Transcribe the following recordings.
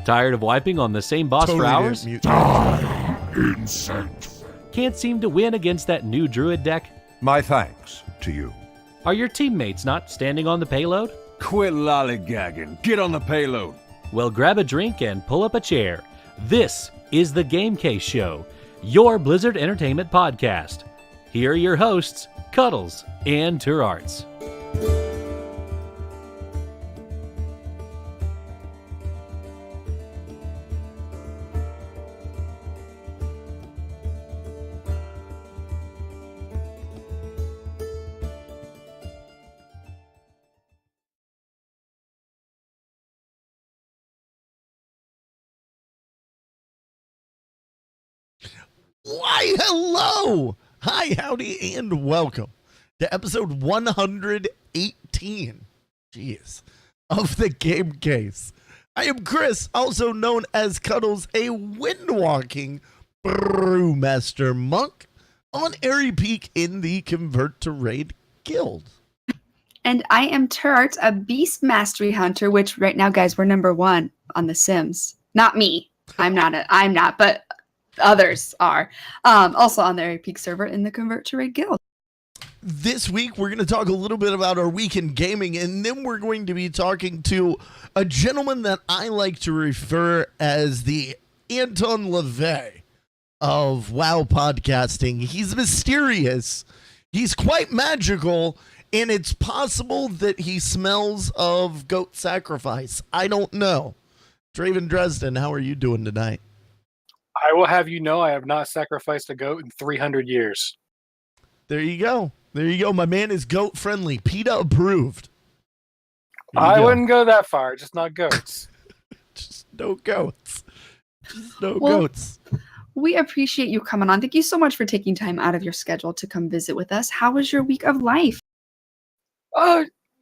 Tired of wiping on the same boss for hours? Insect. Can't seem to win against that new druid deck? My thanks to you. Are your teammates not standing on the payload? Quit lollygagging. Get on the payload. Well, grab a drink and pull up a chair. This is the Game Case Show, your Blizzard Entertainment podcast. Here are your hosts, Cuddles and Turarts. Why, hello! Hi, howdy, and welcome to episode 118, jeez, of the Game Case. I am Chris, also known as Cuddles, a windwalking brewmaster monk on Airy Peak in the Convert to Raid Guild. And I am Turart, a beast mastery hunter, which right now, guys, we're number one on The Sims. Not me. I'm not, but others are. Also on the Airy Peak server in the Convert to Raid Guild. This week, we're going to talk a little bit about our week in gaming, and then we're going to be talking to a gentleman that I like to refer as the Anton LaVey of WoW podcasting. He's mysterious, he's quite magical, and it's possible that he smells of goat sacrifice. I don't know. Draven Dresden, how are you doing tonight? I will have you know I have not sacrificed a goat in 300 years. There you go. There you go. My man is goat friendly. PETA approved. I wouldn't go that far, just not goats. Just no goats. Just no goats. We appreciate you coming on. Thank you so much for taking time out of your schedule to come visit with us. How was your week of life?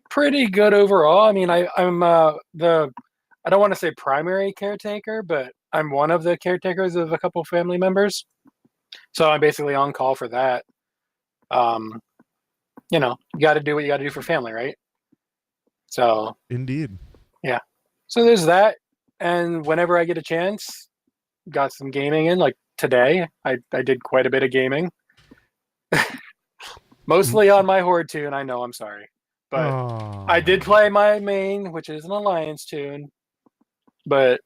Pretty good overall. I mean, I'm I don't want to say primary caretaker, but I'm one of the caretakers of a couple family members. So I'm basically on call for that. You got to do what you got to do for family, right? So Indeed. Yeah. So there's that. And whenever I get a chance, got some gaming in. Like today, I did quite a bit of gaming. Mostly on my Horde tune. I know, I'm sorry. But I did play my main, which is an Alliance tune. But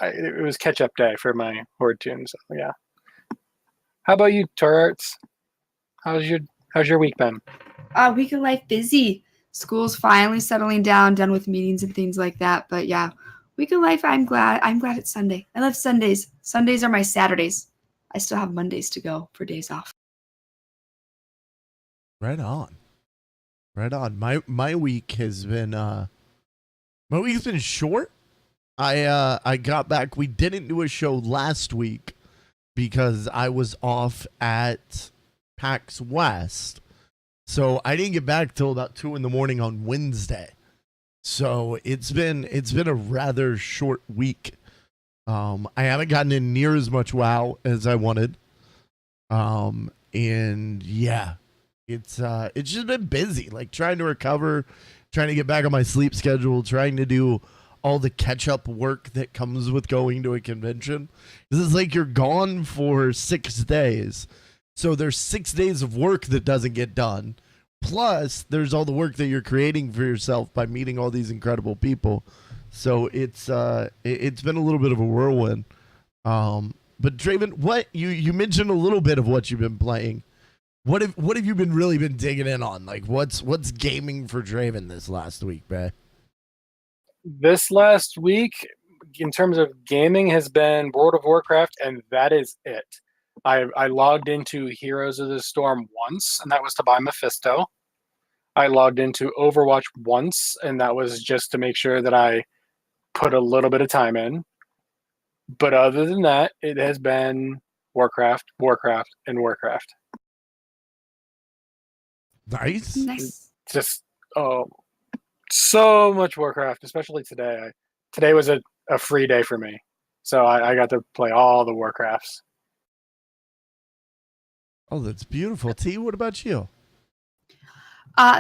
it was catch-up day for my Horde tune, so yeah. How about you, Turarts? How's your week been? Week of life busy. School's finally settling down, done with meetings and things like that. But yeah, week of life, I'm glad it's Sunday. I love Sundays. Sundays are my Saturdays. I still have Mondays to go for days off. Right on. Right on. My week has been short. I got back. We didn't do a show last week because I was off at PAX West. So I didn't get back till about 2 a.m. on Wednesday. So it's been a rather short week. I haven't gotten in near as much WoW as I wanted. And yeah, it's just been busy, like trying to recover, trying to get back on my sleep schedule, trying to do all the catch-up work that comes with going to a convention. This is like you're gone for 6 days. So there's 6 days of work that doesn't get done. Plus, there's all the work that you're creating for yourself by meeting all these incredible people. So it's been a little bit of a whirlwind. But Draven, what you mentioned a little bit of what you've been playing. What have you really been digging in on? Like what's gaming for Draven this last week, man? This last week, in terms of gaming, has been World of Warcraft, and that is it. I logged into Heroes of the Storm once, and that was to buy Mephisto. I logged into Overwatch once, and that was just to make sure that I put a little bit of time in. But other than that, it has been Warcraft, and Warcraft. Nice. Just so much Warcraft, especially today. Today was a free day for me, so I got to play all the Warcrafts. Oh, that's beautiful. T, what about you?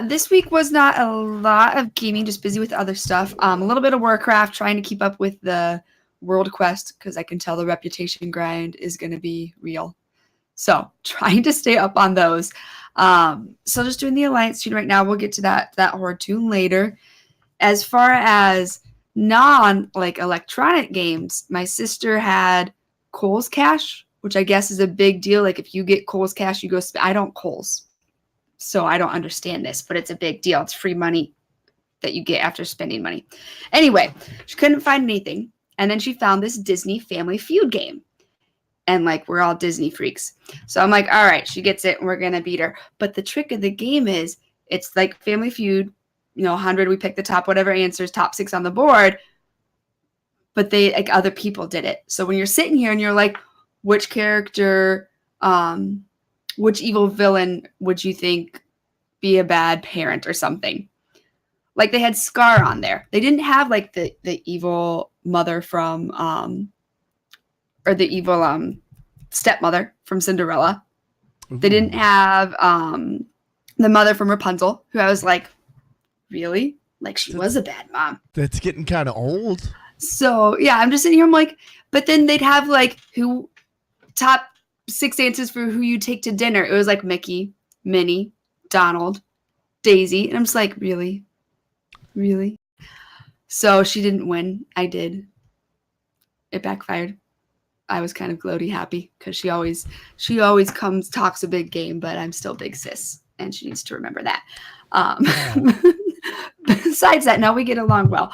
This week was not a lot of gaming, just busy with other stuff. A little bit of Warcraft, trying to keep up with the World Quest because I can tell the reputation grind is going to be real. So trying to stay up on those. So just doing the Alliance Tune right now. We'll get to that Horde Tune later. As far as like electronic games, my sister had Kohl's Cash, which I guess is a big deal. Like if you get Kohl's Cash, you go. I don't Kohl's, so I don't understand this, but it's a big deal. It's free money that you get after spending money. Anyway, she couldn't find anything, and then she found this Disney Family Feud game. And like we're all Disney freaks. So I'm like, all right, she gets it and we're gonna beat her. But the trick of the game is it's like Family Feud, 100, we pick the top whatever answers, top 6 on the board. But they like other people did it. So when you're sitting here and you're like, which character, which evil villain would you think be a bad parent or something? Like they had Scar on there. They didn't have like the evil mother from or the evil stepmother from Cinderella. Ooh. They didn't have the mother from Rapunzel, who I was like, really? Like she was a bad mom. That's getting kind of old. So yeah, I'm just sitting here. I'm like, but then they'd have like who top 6 answers for who you take to dinner. It was like Mickey, Minnie, Donald, Daisy, and I'm just like, really? So she didn't win. I did. It backfired. I was kind of gloaty happy because she always talks a big game, but I'm still big sis, and she needs to remember that. Besides that, no, we get along well.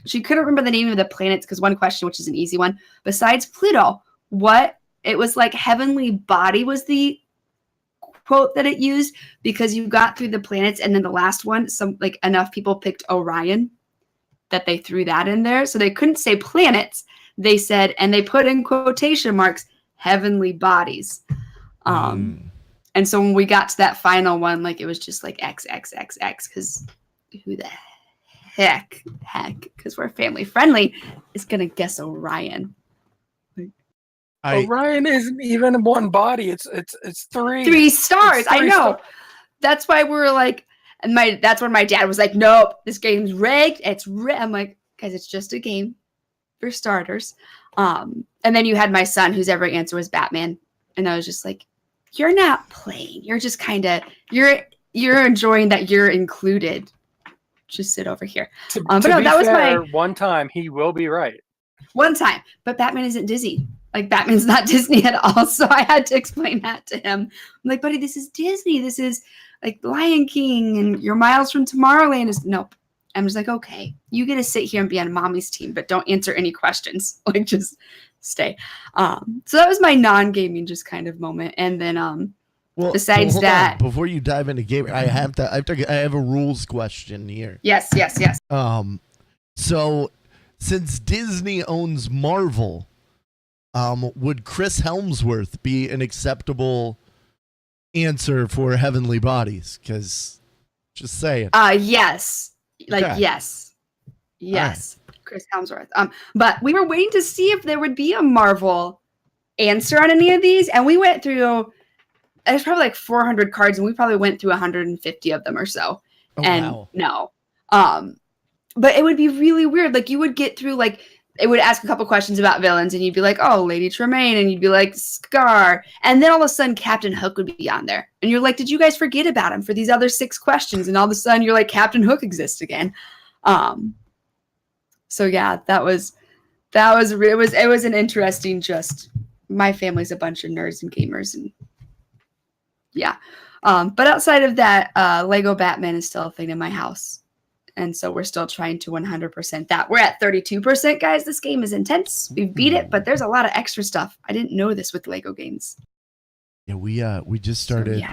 She couldn't remember the name of the planets because one question, which is an easy one, besides Pluto, it was like heavenly body was the quote that it used because you got through the planets, and then the last one, some like enough people picked Orion that they threw that in there, so they couldn't say planets. They said, and they put in quotation marks, heavenly bodies. And so when we got to that final one, like it was just like X, because who the heck, because we're family friendly, is going to guess Orion. Orion isn't even one body. It's 3. 3 stars. It's I 3 know. stars. That's why we're like, and that's when my dad was like, nope, this game's rigged. It's rigged. I'm like, guys, it's just a game. For starters. And then you had my son whose every answer was Batman. And I was just like, you're not playing. You're just kind of, you're enjoying that you're included. Just sit over here. But no, that was my one time. He will be right. One time. But Batman isn't Disney. Like Batman's not Disney at all. So I had to explain that to him. I'm like, buddy, this is Disney. This is like Lion King and your Miles from Tomorrowland is nope. I'm just like, okay, you get to sit here and be on mommy's team, but don't answer any questions. Like, just stay. So that was my non-gaming just kind of moment. And then, besides hold that, on. Before you dive into gaming, I have a rules question here. Yes. So since Disney owns Marvel, would Chris Hemsworth be an acceptable answer for heavenly bodies? Because just saying. Yes. Like, okay. Yes. Right. Chris Hemsworth. But we were waiting to see if there would be a Marvel answer on any of these. And we went through, there's probably like 400 cards, and we probably went through 150 of them or so. Oh, and wow. No. But it would be really weird. Like, you would get through, like, it would ask a couple questions about villains, and you'd be like, oh, Lady Tremaine, and you'd be like, Scar. And then all of a sudden, Captain Hook would be on there. And you're like, did you guys forget about him for these other 6 questions? And all of a sudden, you're like, Captain Hook exists again. So yeah, it was an interesting, just, my family's a bunch of nerds and gamers, and yeah. But outside of that, Lego Batman is still a thing in my house. And so we're still trying to 100% that. We're at 32%, guys. This game is intense. We've beat it, but there's a lot of extra stuff. I didn't know this with Lego games. Yeah, we just started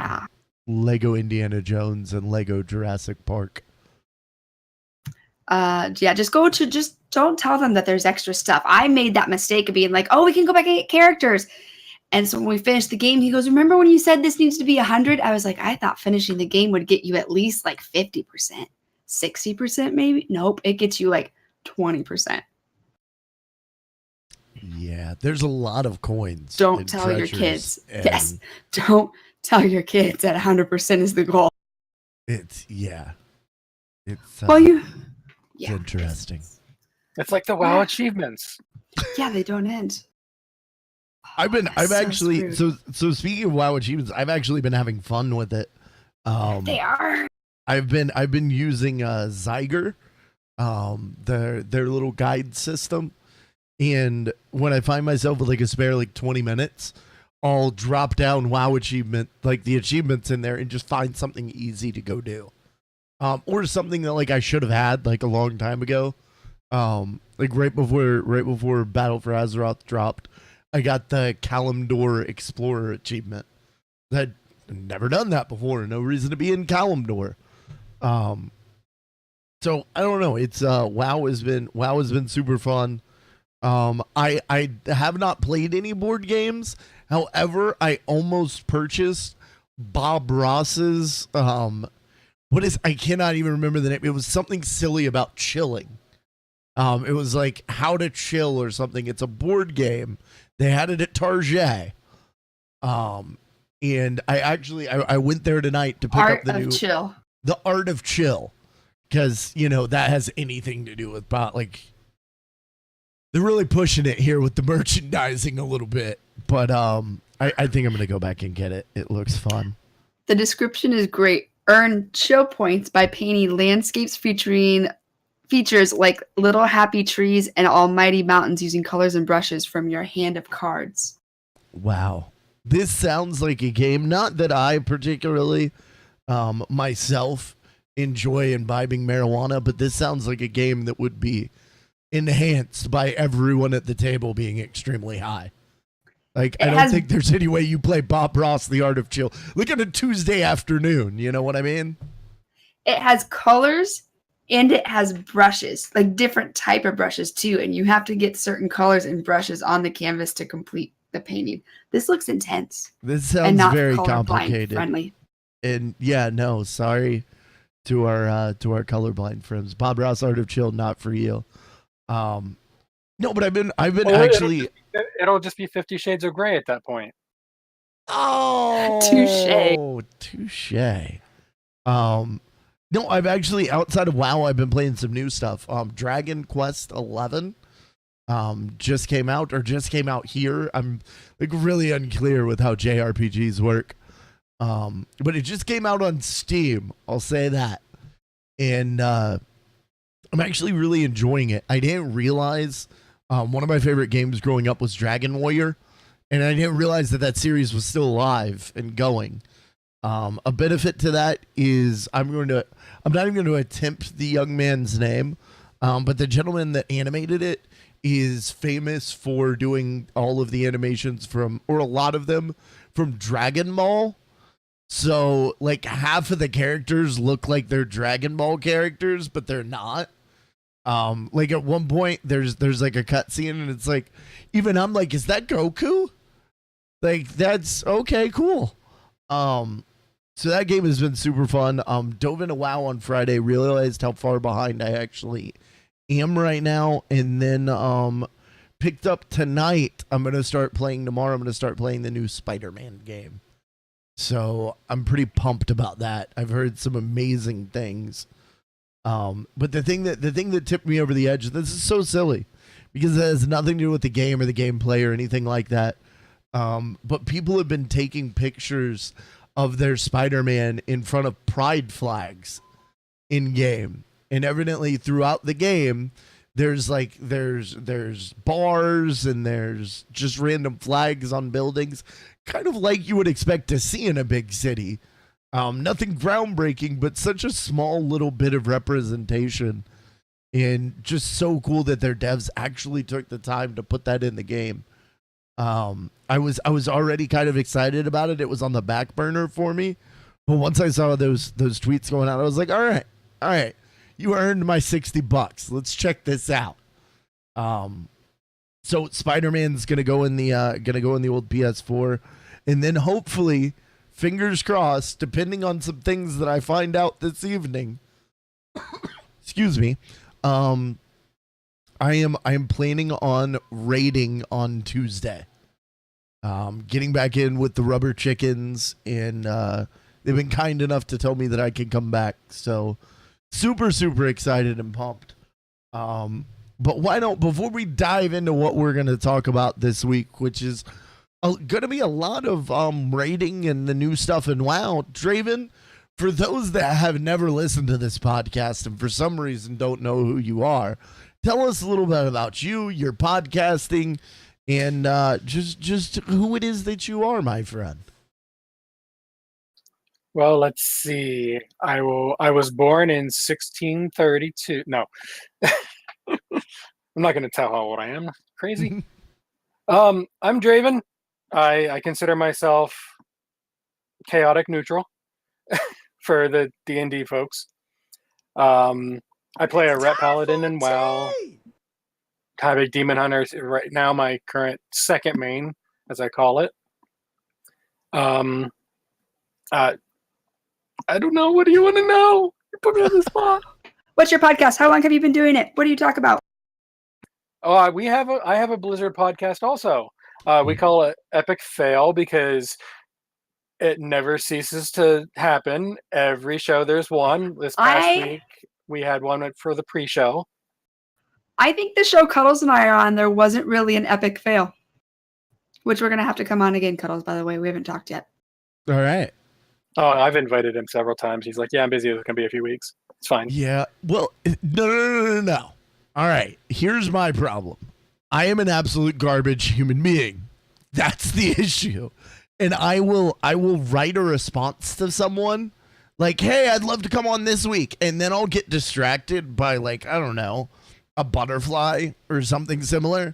Lego Indiana Jones and Lego Jurassic Park. Just don't tell them that there's extra stuff. I made that mistake of being like, oh, we can go back and get characters. And so when we finished the game, he goes, remember when you said this needs to be 100? I was like, I thought finishing the game would get you at least like 50%. 60% maybe? Nope, it gets you like 20%. Yeah, there's a lot of coins. Don't tell your kids. Yes, don't tell your kids that 100% is the goal. It's well, it's interesting. It's like the WoW achievements. Yeah, they don't end. I've That's so actually, screwed. so speaking of WoW achievements, I've actually been having fun with it. They are. I've been using Zyger, their little guide system, and when I find myself with like a spare like 20 minutes, I'll drop down WoW achievement, like the achievements in there, and just find something easy to go do, or something that like I should have had like a long time ago, like right before Battle for Azeroth dropped, I got the Kalimdor Explorer achievement. I'd never done that before. No reason to be in Kalimdor. So I don't know. It's WoW has been super fun. I have not played any board games. However, I almost purchased Bob Ross's I cannot even remember the name. It was something silly about chilling. It was like How to Chill or something. It's a board game. They had it at Target. And I went there tonight to pick up the new Chill. The Art of Chill, because that has anything to do with like they're really pushing it here with the merchandising a little bit. But I think I'm gonna go back and get it. It looks fun. The description is great. Earn chill points by painting landscapes features like little happy trees and almighty mountains using colors and brushes from your hand of cards. Wow. This sounds like a game, not that I particularly myself enjoy imbibing marijuana, but this sounds like a game that would be enhanced by everyone at the table being extremely high. Like, I don't think there's any way you play Bob Ross, The Art of Chill. Look at a Tuesday afternoon, you know what I mean? It has colors and it has brushes, like different type of brushes too, and you have to get certain colors and brushes on the canvas to complete the painting. This looks intense. This sounds and not very colorblind complicated. Friendly. And yeah, no, sorry to our colorblind friends. Bob Ross Art of Chill, not for you. No, but I've been actually. It'll just be 50 Shades of Grey at that point. Oh, touche. No, I've actually, outside of WoW, I've been playing some new stuff. Dragon Quest 11 just came out here. I'm like really unclear with how JRPGs work. But it just came out on Steam, I'll say that. And I'm actually really enjoying it. I didn't realize one of my favorite games growing up was Dragon Warrior, and I didn't realize that series was still alive and going. A benefit to that is I'm not even going to attempt the young man's name, but the gentleman that animated it is famous for doing all of the animations or a lot of them from Dragon Ball. So like half of the characters look like they're Dragon Ball characters, but they're not. Like at one point there's like a cutscene and it's like, even I'm like, is that Goku? Like, that's okay, cool. So that game has been super fun. Dove into WoW on Friday, realized how far behind I actually am right now, and then picked up tonight. I'm gonna start playing tomorrow. I'm gonna start playing the new Spider-Man game. So I'm pretty pumped about that. I've heard some amazing things. But the thing that tipped me over the edge, this is so silly because it has nothing to do with the game or the gameplay or anything like that. But people have been taking pictures of their Spider-Man in front of pride flags in game. And evidently throughout the game, there's bars and there's just random flags on buildings, kind of like you would expect to see in a big city. Nothing groundbreaking, but such a small little bit of representation, and just so cool that their devs actually took the time to put that in the game. I was already kind of excited about it. It was on the back burner for me, but once I saw those tweets going out, I was like, all right, you earned my $60. Let's check this out. So Spider-Man's gonna go in the old PS4, and then hopefully, fingers crossed, depending on some things that I find out this evening. Excuse me. I am planning on raiding on Tuesday. Getting back in with the rubber chickens, and they've been kind enough to tell me that I can come back. So super, super excited and pumped. But why don't, before we dive into what we're going to talk about this week, which is going to be a lot of rating and the new stuff in WoW, Draven, for those that have never listened to this podcast and for some reason don't know who you are, tell us a little bit about you, your podcasting, and just who it is that you are, my friend. Well, let's see. I was born in 1632. No. I'm not going to tell how old I am. Crazy. I'm Draven. I consider myself chaotic neutral for the D&D folks. I play a Ret Paladin in WoW. Havoc Demon Hunter is right now my current second main, as I call it. I don't know. What do you want to know? You put me on the spot. What's your podcast? How long have you been doing it? What do you talk about? Oh, I have a Blizzard podcast also. We call it Epic Fail because it never ceases to happen. Every show there's one. This past week we had one for the pre-show. I think the show Cuddles and I are on, there wasn't really an epic fail, which we're going to have to come on again, Cuddles, by the way. We haven't talked yet. All right. Oh, I've invited him several times. He's like, yeah, I'm busy. It's going to be a few weeks. It's fine. Yeah. Well, no. All right. Here's my problem. I am an absolute garbage human being. That's the issue. And I will write a response to someone like, hey, I'd love to come on this week. And then I'll get distracted by, like, I don't know, a butterfly or something similar.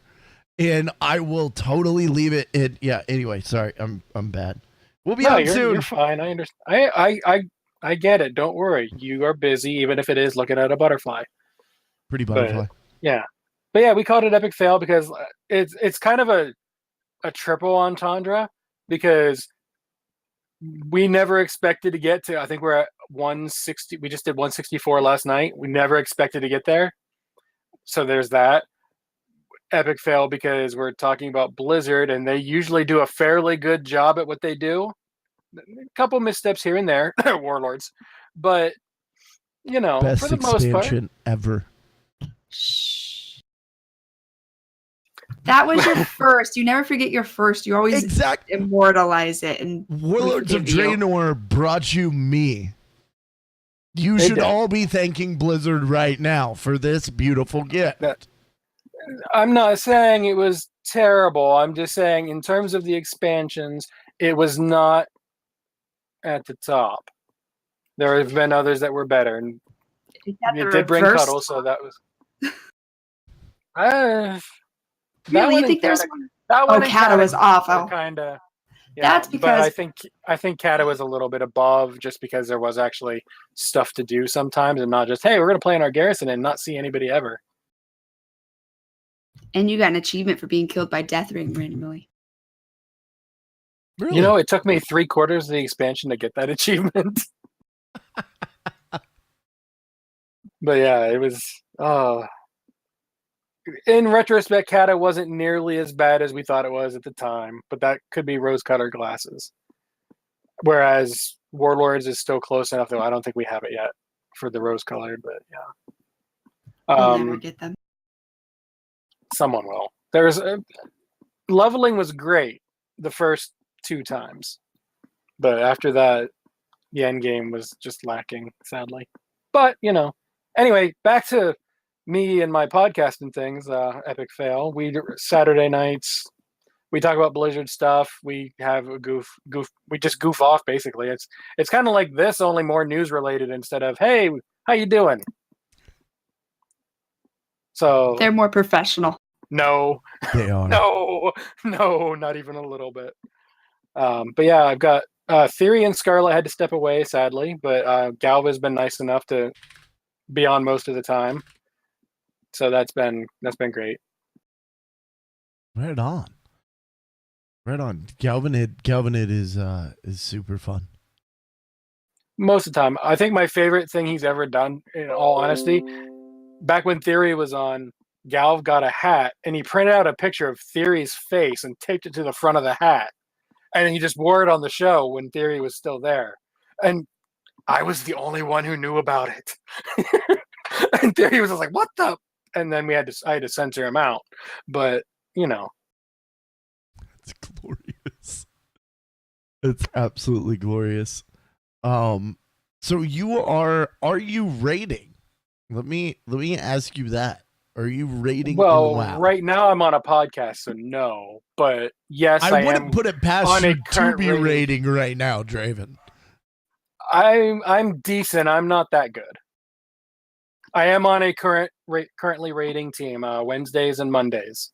And I will totally leave it. Yeah. Anyway, sorry. I'm bad. We'll be on soon. You're fine. I understand. I get it. Don't worry. You are busy, even if it is looking at a butterfly. Pretty butterfly. But yeah, we called it Epic Fail because it's kind of a triple entendre because we never expected to get to. I think we're at 160. We just did 164 last night. We never expected to get there. So there's that. Epic Fail because we're talking about Blizzard and they usually do a fairly good job at what they do. A couple missteps here and there, Warlords, but you know, best for the most part, expansion ever. Shh. That was your first. You never forget your first. You always immortalize it. And Warlords of Draenor brought you me. You should all be thanking Blizzard right now for this beautiful gift. I'm not saying it was terrible. I'm just saying in terms of the expansions, it was not at the top. There have been others that were better. And it did bring Cuddle, so that was... really? You think there's one? Oh, Kata was awful. Kind of. Yeah, that's because I think Kata was a little bit above just because there was actually stuff to do sometimes and not just, hey, we're going to play in our garrison and not see anybody ever. And you got an achievement for being killed by Deathring randomly. Really? You know, it took me 3/4 of the expansion to get that achievement. But yeah, it was... in retrospect, Kata wasn't nearly as bad as we thought it was at the time, but that could be rose-colored glasses. Whereas Warlords is still close enough, though I don't think we have it yet for the rose-colored, but yeah. We'll never get them. Someone will. Leveling was great the first 2 times, but after that, the end game was just lacking, sadly. But, you know, anyway, back to me and my podcast and things, Epic Fail. Saturday nights, we talk about Blizzard stuff. We have a goof. We just goof off, basically. It's kind of like this, only more news related instead of, hey, how you doing? So they're more professional. No, they are. No, not even a little bit. But yeah, I've got Theory and Scarlet had to step away, sadly, but Galva's been nice enough to be on most of the time. So that's been great. Right on. Galvanid is super fun. Most of the time. I think my favorite thing he's ever done, in all honesty, back when Theory was on, Galv got a hat and he printed out a picture of Theory's face and taped it to the front of the hat. And he just wore it on the show when Theory was still there. And I was the only one who knew about it. And Theory was like, what the? and then I had to censor him out. But It's glorious. It's absolutely glorious. So are you rating? Let me ask you that. Are you rating? well, in WoW? right now I'm on a podcast, so no. But yes, I wouldn't am put it past on a you to current be rating. rating right now, Draven. I'm decent. I'm not that good. I am on a currently rating team Wednesdays and Mondays.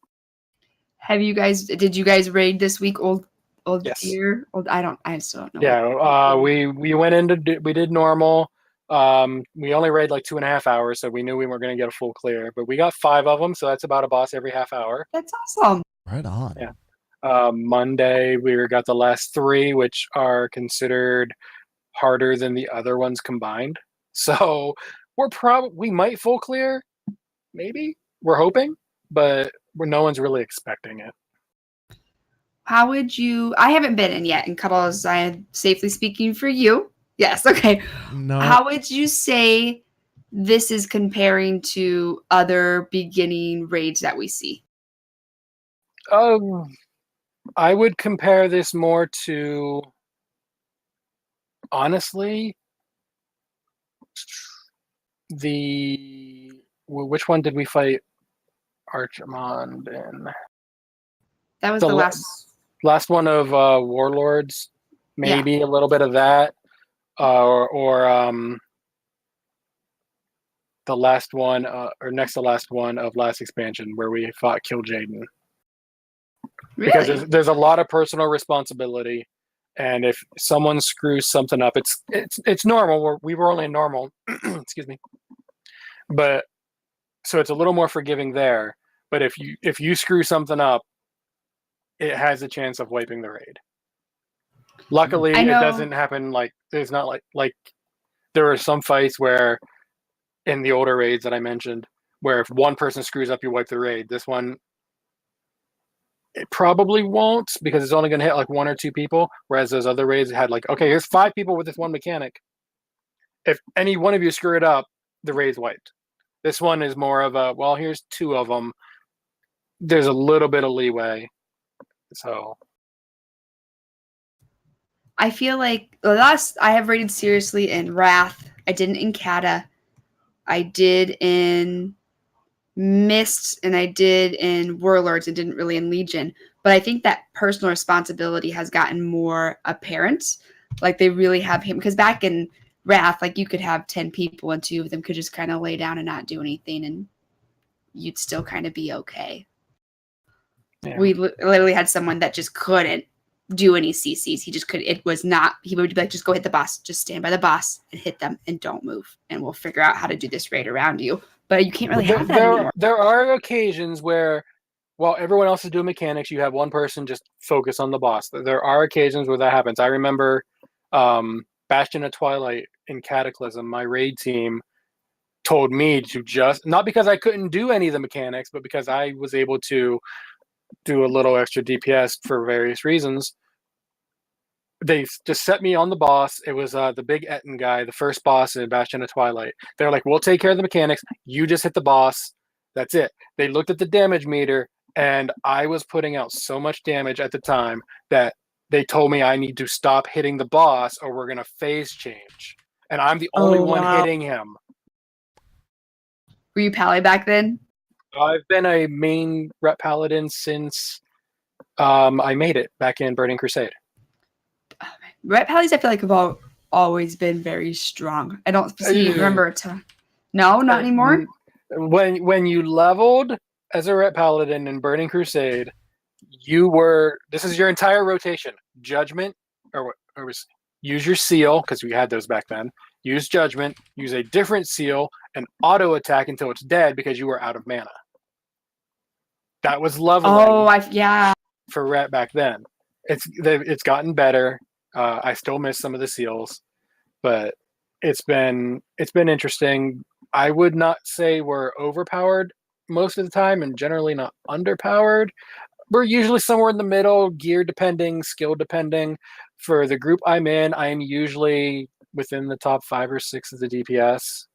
Did you guys raid this week? Old Yes. Deer? I still don't know. Yeah, we went into we did normal. We only raid like 2.5 hours, so we knew we weren't going to get a full clear, but we got 5 of them, so that's about a boss every half hour. That's awesome. Right on. Yeah. Monday we got the last 3, which are considered harder than the other ones combined. So we might full clear, maybe. We're hoping, but no one's really expecting it. How would you? I haven't been in yet, and Cuddles, I am safely speaking for you. Yes, okay. No. How would you say this is comparing to other beginning raids that we see? I would compare this more to, honestly, which one did we fight Archimond in? That was the last one of Warlords, maybe a little bit of that, or the last one, or next to last one of last expansion where we fought Kill Jaden. Really? Because there's a lot of personal responsibility, and if someone screws something up, it's normal. We were only normal, excuse me, but so it's a little more forgiving there. But if you screw something up, it has a chance of wiping the raid. Luckily, it doesn't happen. Like there's not like there are some fights where in the older raids that I mentioned, where if one person screws up, you wipe the raid. This one, it probably won't, because it's only going to hit like 1 or 2 people, whereas those other raids had like, okay, here's 5 people with this one mechanic. If any one of you screw it up, the raid's wiped. This one is more of a, well, here's 2 of them. There's a little bit of leeway. So I feel like I have rated seriously in Wrath. I didn't in Kata. I did in Mist, and I did in Warlords, and didn't really in Legion. But I think that personal responsibility has gotten more apparent. Like they really have him, because back in Wrath, like you could have 10 people and 2 of them could just kind of lay down and not do anything, and you'd still kind of be okay. Yeah. We literally had someone that just couldn't do any CCs. He just could. It was not. He would be like, just go hit the boss. Just stand by the boss and hit them, and don't move, and we'll figure out how to do this raid around you. But you can't really have that anymore. There are occasions where, while everyone else is doing mechanics, you have one person just focus on the boss. There are occasions where that happens. I remember Bastion of Twilight in Cataclysm, my raid team told me to just, not because I couldn't do any of the mechanics, but because I was able to do a little extra DPS for various reasons. They just set me on the boss. It was the big Etten guy, the first boss in Bastion of Twilight. They're like, we'll take care of the mechanics. You just hit the boss. That's it. They looked at the damage meter, and I was putting out so much damage at the time that they told me I need to stop hitting the boss or we're going to phase change. And I'm the only one hitting him. Were you Pally back then? I've been a main rep paladin since I made it back in Burning Crusade. Rep Pallies, I feel like, have always been very strong. I don't remember a time. No, not anymore. When you leveled as a rep paladin in Burning Crusade, this is your entire rotation. Judgment, use your seal, because we had those back then. Use Judgment, use a different seal, and auto attack until it's dead because you were out of mana. That was leveling. For rep back then. It's gotten better. I still miss some of the seals, but it's been interesting. I would not say we're overpowered most of the time, and generally not underpowered. We're usually somewhere in the middle, gear depending, skill depending. For the group I'm in, I am usually within the top 5 or 6 of the DPS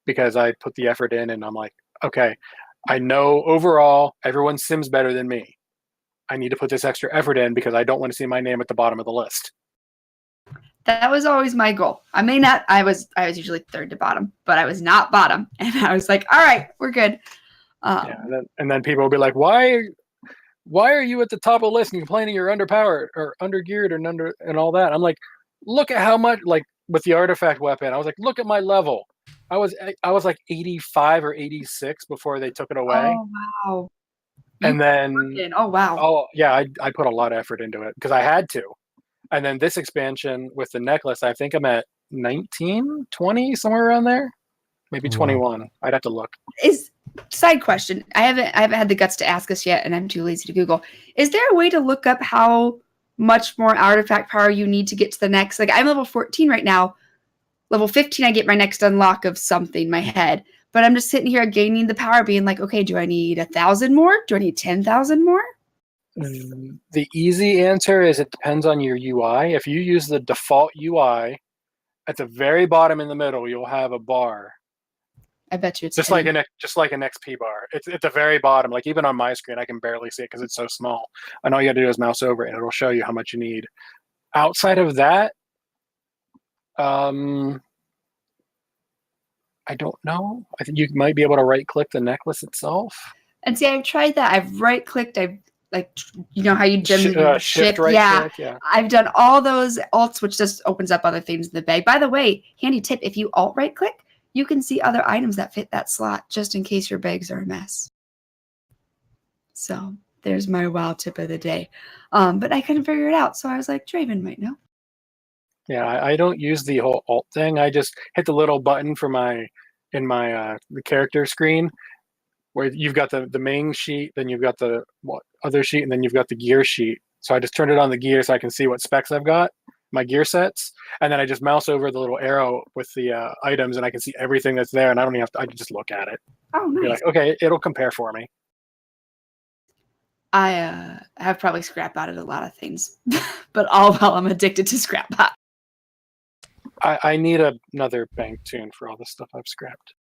because I put the effort in, and I'm like, okay, I know overall everyone sims better than me. I need to put this extra effort in because I don't want to see my name at the bottom of the list. That was always my goal. I was usually third to bottom, but I was not bottom. And I was like, all right, we're good. Yeah, and then people will be like, why are you at the top of the list and complaining you're underpowered or undergeared and all that? I'm like, look at how much, like with the artifact weapon, I was like, look at my level. I was like 85 or 86 before they took it away. Oh, wow. And then, oh, wow. oh yeah, I put a lot of effort into it because I had to. And then this expansion with the necklace, I think I'm at 19, 20, somewhere around there. Maybe 21. I'd have to look. Side question. I haven't had the guts to ask this yet, and I'm too lazy to Google. Is there a way to look up how much more artifact power you need to get to the next? Like, I'm level 14 right now. Level 15, I get my next unlock of something, my head. But I'm just sitting here gaining the power, being like, okay, do I need 1,000 more? Do I need 10,000 more? The easy answer is it depends on your UI. If you use the default UI, at the very bottom in the middle, you'll have a bar. I bet you it's just like an XP bar. It's at the very bottom. Like even on my screen, I can barely see it because it's so small. And all you got to do is mouse over it, and it'll show you how much you need. Outside of that, I don't know. I think you might be able to right-click the necklace itself. And see, I've tried that. I've right-clicked. I've you know how you generally shift right click, yeah. I've done all those alts, which just opens up other things in the bag. By the way, handy tip: if you alt right-click, you can see other items that fit that slot, just in case your bags are a mess. So there's my wow tip of the day. But I couldn't figure it out, so I was like, Draven might know. Yeah, I don't use the whole alt thing. I just hit the little button for the character screen, where you've got the main sheet, then you've got the other sheet, and then you've got the gear sheet. So I just turned it on the gear so I can see what specs I've got, my gear sets, and then I just mouse over the little arrow with the items, and I can see everything that's there, and I don't even have to. I can just look at it. Oh, nice. You're like, okay, it'll compare for me. I have probably scrap-botted a lot of things, but all while I'm addicted to scrap-bot. I need another bank tune for all the stuff I've scrapped.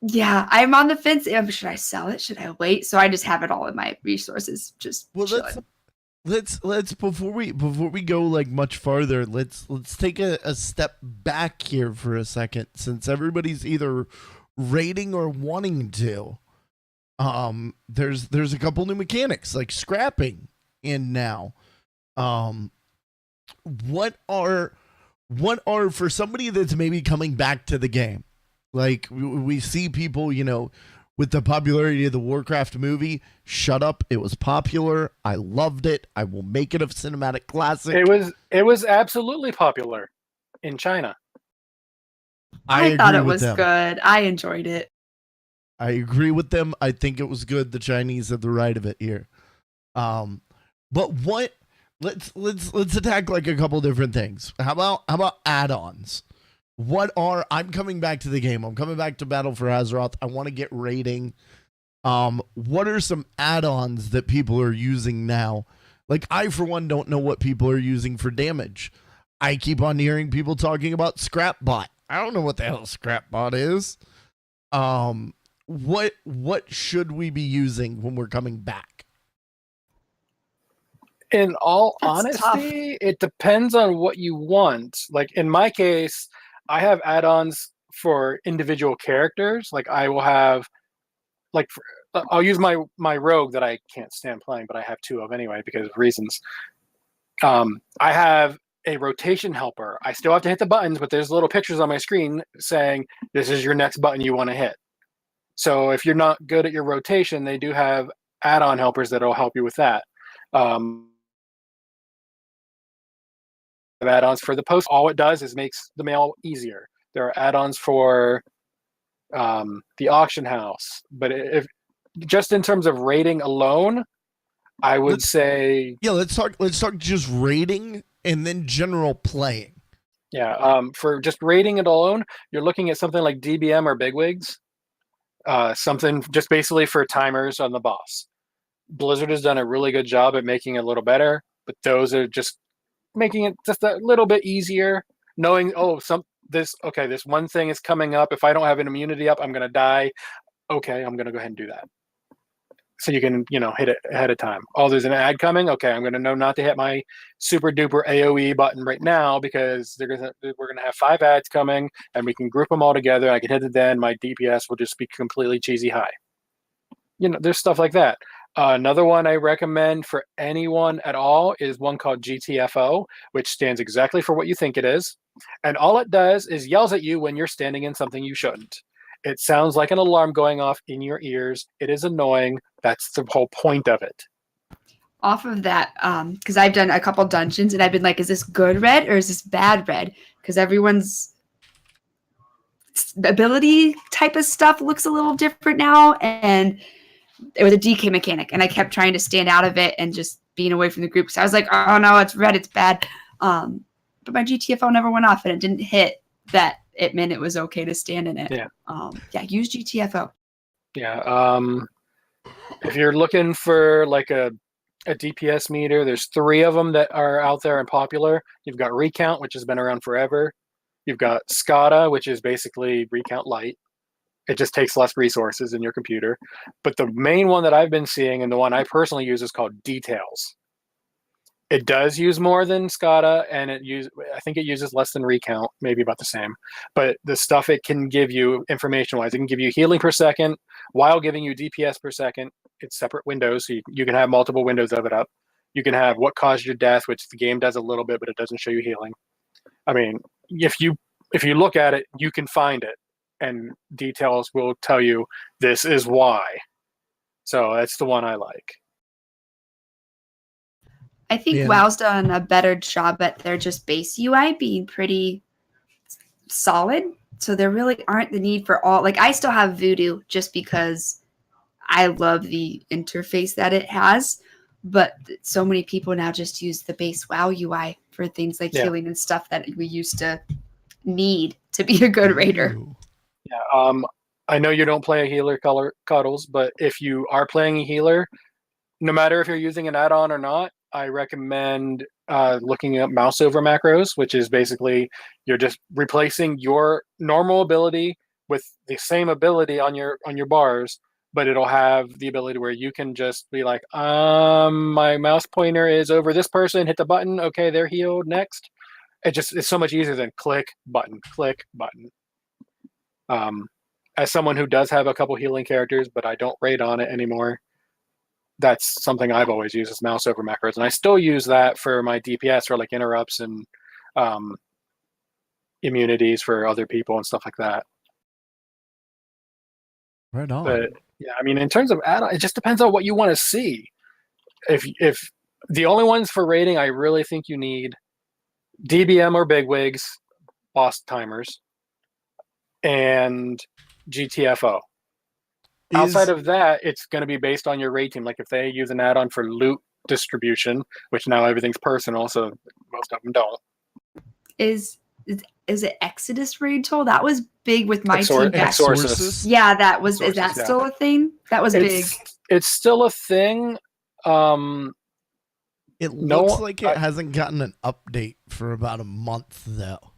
Yeah, I'm on the fence. Should I sell it? Should I wait? So I just have it all in my resources. Just let's before we go like much farther, let's take a step back here for a second, since everybody's either rating or wanting to. There's a couple new mechanics like scrapping in now. What are for somebody that's maybe coming back to the game? Like we see people, you know, with the popularity of the Warcraft movie, shut up. It was popular. I loved it. I will make it a cinematic classic. It was absolutely popular in China. I thought it was good. I enjoyed it. I agree with them. I think it was good. The Chinese have the right of it here. But what? Let's attack like a couple different things. How about add-ons? I'm coming back to the game. I'm coming back to Battle for Azeroth. I want to get rating. What are some add-ons that people are using now? Like, I, for one, don't know what people are using for damage. I keep on hearing people talking about Scrapbot. I don't know what the hell Scrapbot is. What should we be using when we're coming back? In all That's honesty, it depends on what you want. Like in my case, I have add-ons for individual characters. Like I will have, I'll use my rogue that I can't stand playing, but I have two of anyway because of reasons. I have a rotation helper. I still have to hit the buttons, but there's little pictures on my screen saying this is your next button you want to hit. So if you're not good at your rotation, they do have add-on helpers that'll help you with that. Add-ons for the post. All it does is makes the mail easier. There are add-ons for the auction house, but if just in terms of rating alone, I would say let's talk just rating and then general playing. Yeah, for just rating it alone, you're looking at something like DBM or Bigwigs, something just basically for timers on the boss. Blizzard has done a really good job at making it a little better, but those are just making it just a little bit easier, knowing this one thing is coming up. If I don't have an immunity up, I'm going to die. Okay, I'm going to go ahead and do that. So you can, hit it ahead of time. Oh, there's an ad coming. Okay, I'm going to know not to hit my super duper AOE button right now because we're going to have 5 ads coming, and we can group them all together. I can hit it then. My DPS will just be completely cheesy high. There's stuff like that. Another one I recommend for anyone at all is one called GTFO, which stands exactly for what you think it is. And all it does is yells at you when you're standing in something you shouldn't. It sounds like an alarm going off in your ears. It is annoying. That's the whole point of it. Off of that, because I've done a couple dungeons and I've been like, is this good red or is this bad red? Because everyone's ability type of stuff looks a little different now. And it was a DK mechanic, and I kept trying to stand out of it and just being away from the group. So I was like, oh no, it's red, it's bad. But my GTFO never went off, and it didn't hit that it meant it was okay to stand in it. Yeah. Use GTFO. Yeah. If you're looking for like a DPS meter, there's 3 of them that are out there and popular. You've got Recount, which has been around forever. You've got SCADA, which is basically Recount Lite. It just takes less resources in your computer. But the main one that I've been seeing, and the one I personally use, is called Details. It does use more than SCADA, and I think it uses less than Recount, maybe about the same. But the stuff it can give you information-wise, it can give you healing per second while giving you DPS per second. It's separate windows, so you can have multiple windows of it up. You can have what caused your death, which the game does a little bit, but it doesn't show you healing. I mean, if you look at it, you can find it, and Details will tell you this is why. So that's the one I like. I think WoW's done a better job at their just base UI being pretty solid. So there really aren't the need for all. Like, I still have Voodoo just because I love the interface that it has. But so many people now just use the base WoW UI for things like healing and stuff that we used to need to be a good raider. Yeah. I know you don't play a healer, Cuddles, but if you are playing a healer, no matter if you're using an add-on or not, I recommend looking at mouse over macros, which is basically you're just replacing your normal ability with the same ability on your bars, but it'll have the ability where you can just be like, my mouse pointer is over this person, hit the button, okay, they're healed, next. It's so much easier than click button. As someone who does have a couple healing characters, but I don't raid on it anymore, that's something I've always used is mouse over macros. And I still use that for my DPS for like interrupts and immunities for other people and stuff like that. Right on. But yeah, I mean, in terms of add-on, it just depends on what you want to see. If the only ones for raiding I really think you need DBM or bigwigs, boss timers, and GTFO. Outside of that, it's going to be based on your raid team. Like if they use an add-on for loot distribution, which now everything's personal, so most of them don't. Is it Exodus raid tool? That was big with my team. Exorcist. Yeah, that was. Is that still a thing? That was big. It's still a thing. It looks like it hasn't gotten an update for about a month though.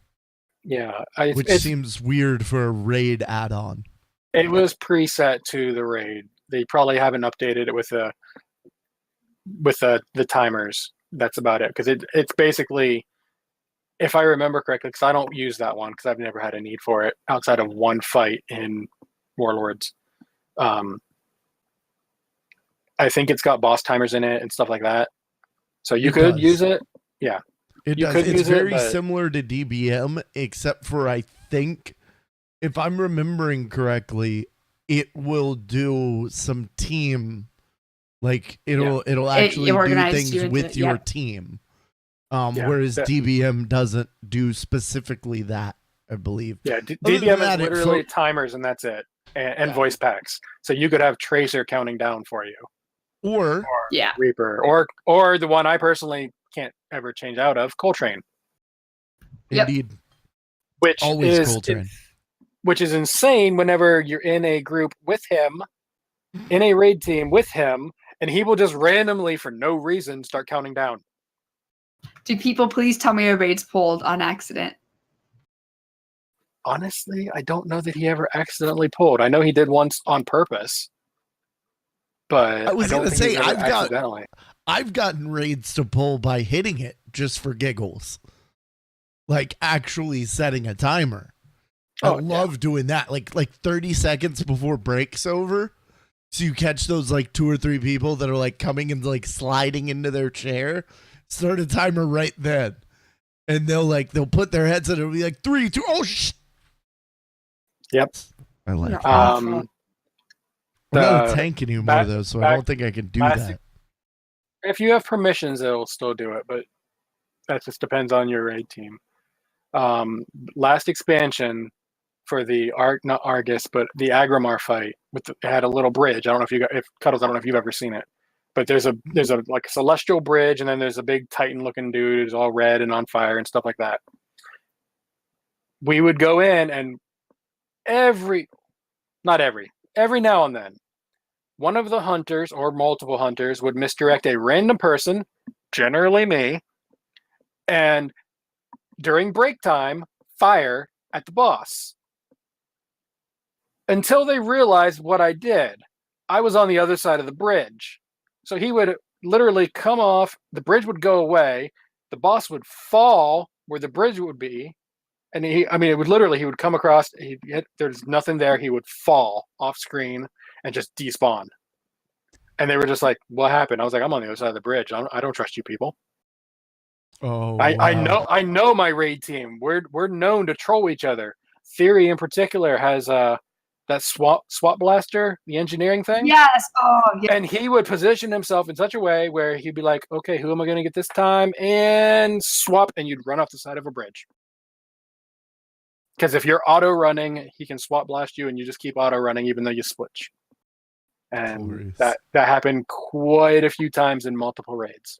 Yeah, which seems weird for a raid add-on. It was preset to the raid. They probably haven't updated it with the timers. That's about it. Because it's basically, if I remember correctly, because I don't use that one because I've never had a need for it outside of one fight in Warlords. I think it's got boss timers in it and stuff like that. So you could use it. Yeah. It does. It's very similar to DBM, except for I think, if I'm remembering correctly, it will do some team, like it'll actually do things with your team. Whereas DBM doesn't do specifically that, I believe. Yeah, DBM is literally timers and that's it, and voice packs. So you could have Tracer counting down for you, or Reaper, or the one I personally can't ever change out of, Coltrane. Indeed, which always is Coltrane. Which is insane whenever you're in a group with him, in a raid team with him, and he will just randomly, for no reason, start counting down. Do people please tell me a raid's pulled on accident? honestly, I don't know that he ever accidentally pulled. I know he did once on purpose, but I was don't gonna think say, he's ever I've got- accidentally. I've gotten raids to pull by hitting it just for giggles. Like actually setting a timer. I Oh, yeah. love doing that. Like 30 seconds before break's over. So you catch those like 2 or 3 people that are like coming and like sliding into their chair. Start a timer right then. And they'll put their heads in it. It'll be like 3, 2, oh shit. Yep. I like it. Um, I'm not a the- tank anymore back- though, so I back- don't think I can do last- that. if you have permissions, it'll still do it, but that just depends on your raid team. Last expansion for the not Argus, but the Agrimar fight it had a little bridge. I don't know if Cuddles, I don't know if you've ever seen it, but there's a like celestial bridge, and then there's a big Titan looking dude who's all red and on fire and stuff like that. We would go in, and every now and then, one of the hunters or multiple hunters would misdirect a random person, generally me, and during break time, fire at the boss. Until they realized what I did. I was on the other side of the bridge. So he would literally come off, the bridge would go away, the boss would fall where the bridge would be, and he would come across, there's nothing there, he would fall off screen and just despawn. And they were just like, what happened? I was like, I'm on the other side of the bridge. I don't trust you people. Oh, I know my raid team. We're known to troll each other. Theory in particular has that swap blaster, the engineering thing. Yes. Oh, yeah. And he would position himself in such a way where he'd be like, okay, who am I going to get this time? And swap, and you'd run off the side of a bridge. Because if you're auto running, he can swap blast you, and you just keep auto running even though you switch. And Glorious. that happened quite a few times in multiple raids.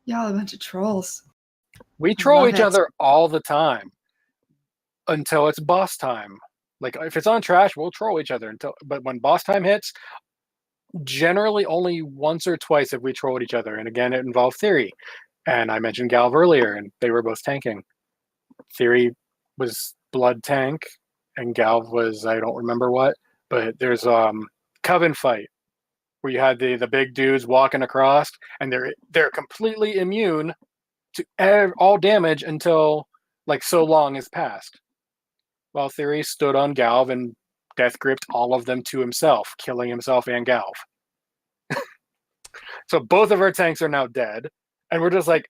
Y'all a bunch of trolls. We troll love each it. other all the time until it's boss time. Like if it's on trash, we'll troll each other but when boss time hits, generally only once or twice have we trolled each other. And again, it involved Theory. And I mentioned Galv earlier, and they were both tanking. Theory was blood tank, and Galv was, I don't remember what, but there's Coven fight where you had the big dudes walking across, and they're completely immune to all damage until like so long has passed. While Theory stood on Galv and death gripped all of them to himself, killing himself and Galv. So both of our tanks are now dead, and we're just like,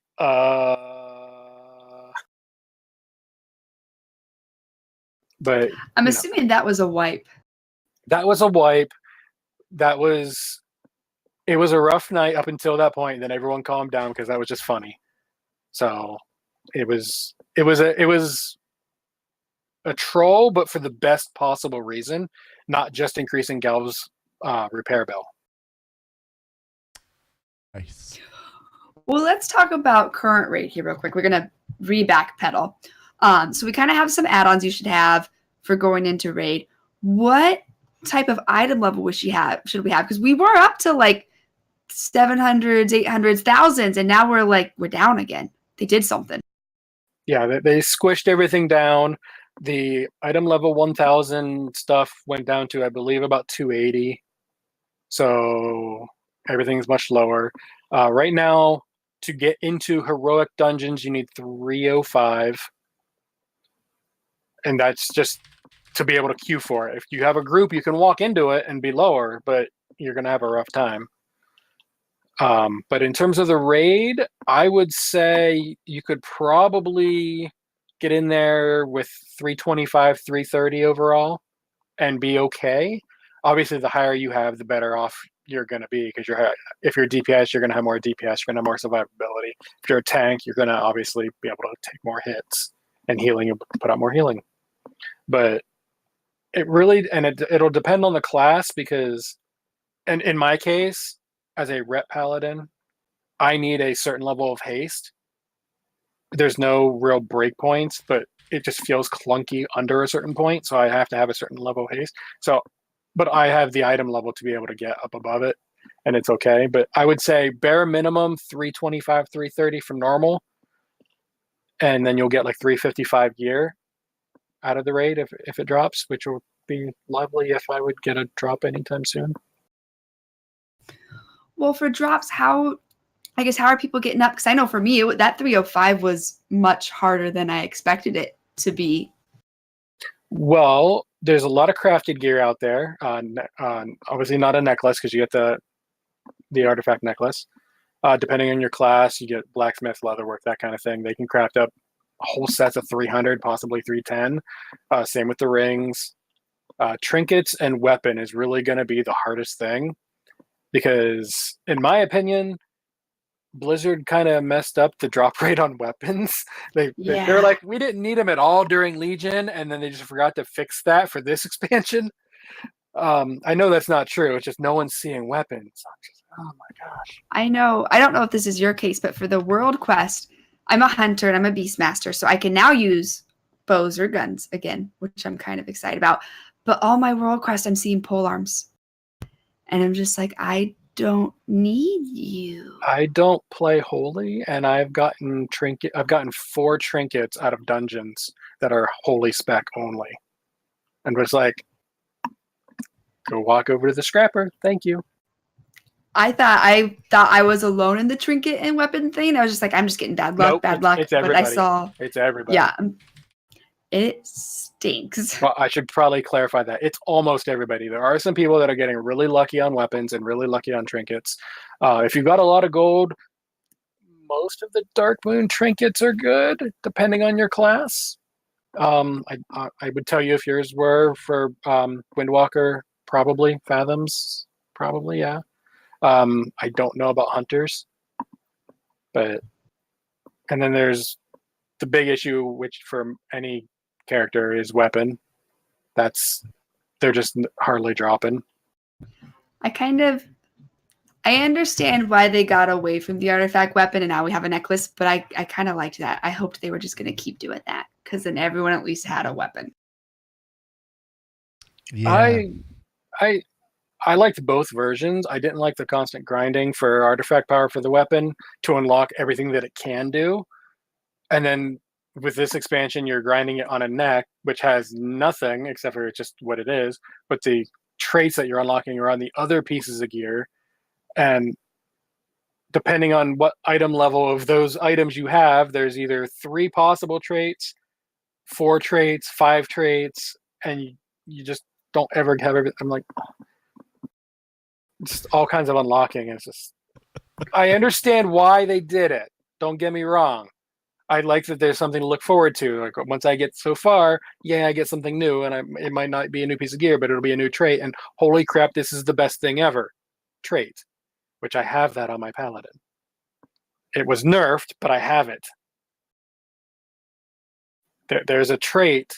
But I'm know. assuming that was a wipe. That was a wipe. It was a rough night up until that point. And then everyone calmed down because that was just funny. So it was a troll, but for the best possible reason, not just increasing Galv's repair bill. Nice. Well, let's talk about current raid here real quick. We're gonna backpedal. So we kind of have some add-ons you should have for going into raid. What type of item level should we have? Because we were up to like 700s, 800s, thousands, and now we're down again. They did something. Yeah, they squished everything down. The item level 1000 stuff went down to, I believe, about 280. So everything's much lower. Right now, to get into heroic dungeons, you need 305. And that's just to be able to queue for it. If you have a group, you can walk into it and be lower, but you're going to have a rough time. But in terms of the raid, I would say you could probably get in there with 325, 330 overall and be okay. Obviously, the higher you have, the better off you're going to be, because if you're DPS, you're going to have more DPS, you're going to have more survivability. If you're a tank, you're going to obviously be able to take more hits, and healing, you'll put out more healing. But it really, and it'll depend on the class, because, and in my case, as a rep paladin, I need a certain level of haste. There's no real breakpoints, but it just feels clunky under a certain point, so I have to have a certain level of haste. So, but I have the item level to be able to get up above it, and it's okay. But I would say bare minimum 325, 330 from normal. and then you'll get like 355 gear out of the raid if it drops, which will be lovely if I would get a drop anytime soon. Well, for drops, how are people getting up? Because I know for me, that 305 was much harder than I expected it to be. Well, there's a lot of crafted gear out there. Obviously not a necklace because you get the artifact necklace. Depending on your class, you get blacksmith, leatherwork, that kind of thing. They can craft up whole sets of 300, possibly 310. Same with the rings. Trinkets and weapon is really going to be the hardest thing because, in my opinion, Blizzard kind of messed up the drop rate on weapons. They're like, we didn't need them at all during Legion, and then they just forgot to fix that for this expansion. I know that's not true. It's just no one's seeing weapons. Oh my gosh. I know. I don't know if this is your case, but for the World Quest, I'm a hunter and I'm a Beastmaster, so I can now use bows or guns again, which I'm kind of excited about. But all my World Quest, I'm seeing polearms. And I'm just like, I don't need you. I don't play holy, and I've gotten 4 trinkets out of dungeons that are holy spec only. And was like, go walk over to the scrapper. Thank you. I thought I was alone in the trinket and weapon thing. I was just like, I'm just getting bad luck. It's everybody. But I saw It's everybody. Yeah. It stinks. Well, I should probably clarify that. It's almost everybody. There are some people that are getting really lucky on weapons and really lucky on trinkets. If you've got a lot of gold, most of the Dark Moon trinkets are good, depending on your class. I would tell you if yours were for Windwalker, probably. Fathoms, probably, yeah. I don't know about hunters, and then there's the big issue, which for any character is weapon. They're just hardly dropping. I understand why they got away from the artifact weapon and now we have a necklace, but I kind of liked that. I hoped they were just going to keep doing that because then everyone at least had a weapon. Yeah. I liked both versions. I didn't like the constant grinding for artifact power for the weapon to unlock everything that it can do. And then with this expansion, you're grinding it on a neck, which has nothing except for just what it is. But the traits that you're unlocking are on the other pieces of gear. And depending on what item level of those items you have, there's either 3 possible traits, 4 traits, 5 traits, and you just don't ever have everything. I'm like, just all kinds of unlocking. It's just, I understand why they did it. Don't get me wrong. I like that there's something to look forward to. Like once I get so far, I get something new, and it might not be a new piece of gear, but it'll be a new trait. And holy crap, this is the best thing ever. Trait, which I have that on my paladin. It was nerfed, but I have it. There's a trait.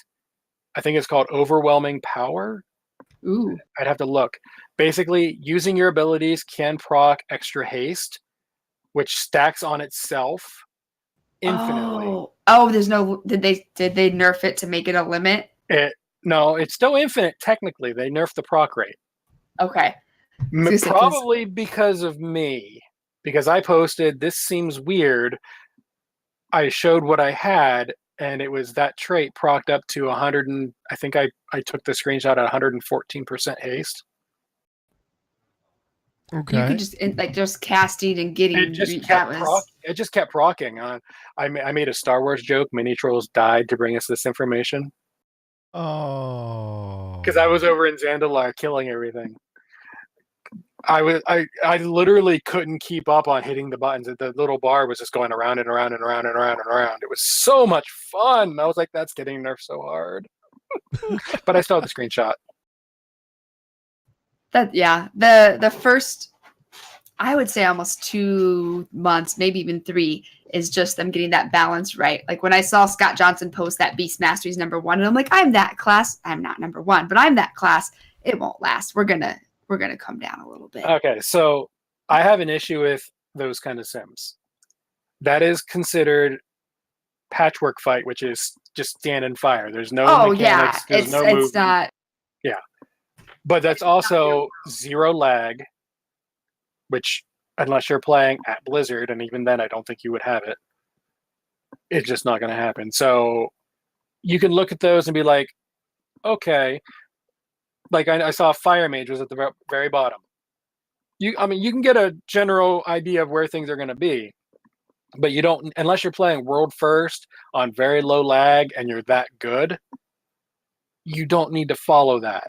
I think it's called Overwhelming Power. Ooh. I'd have to look. Basically, using your abilities can proc extra haste, which stacks on itself infinitely. There's no. Did they nerf it to make it a limit? No, it's still infinite technically. They nerfed the proc rate. Okay. Probably because of me, because I posted this seems weird. I showed what I had, and it was that trait procced up to 100. And I think I took the screenshot at 114% haste. Okay. You could just casting and getting. It just kept procking. I made a Star Wars joke. Mini Trolls died to bring us this information. Oh. Because I was over in Zandalar killing everything. I literally couldn't keep up on hitting the buttons. The little bar was just going around and around and around and around and around. It was so much fun. I was like, that's getting nerfed so hard. But I still have the screenshot. The first, I would say almost 2 months, maybe even 3, is just them getting that balance right. Like when I saw Scott Johnson post that Beast Mastery's #1, and I'm like, I'm that class. I'm not #1, but I'm that class. It won't last. We're gonna come down a little bit. Okay, so I have an issue with those kind of sims. That is considered patchwork fight, which is just stand and fire. There's no mechanics. There's no movement. It's not. Yeah. But that's also 0 lag, which unless you're playing at Blizzard, and even then I don't think you would have it. it's just not going to happen. So you can look at those and be like, okay, like I saw Fire Mage was at the very bottom. You can get a general idea of where things are going to be, but you don't, unless you're playing world first on very low lag and you're that good, you don't need to follow that.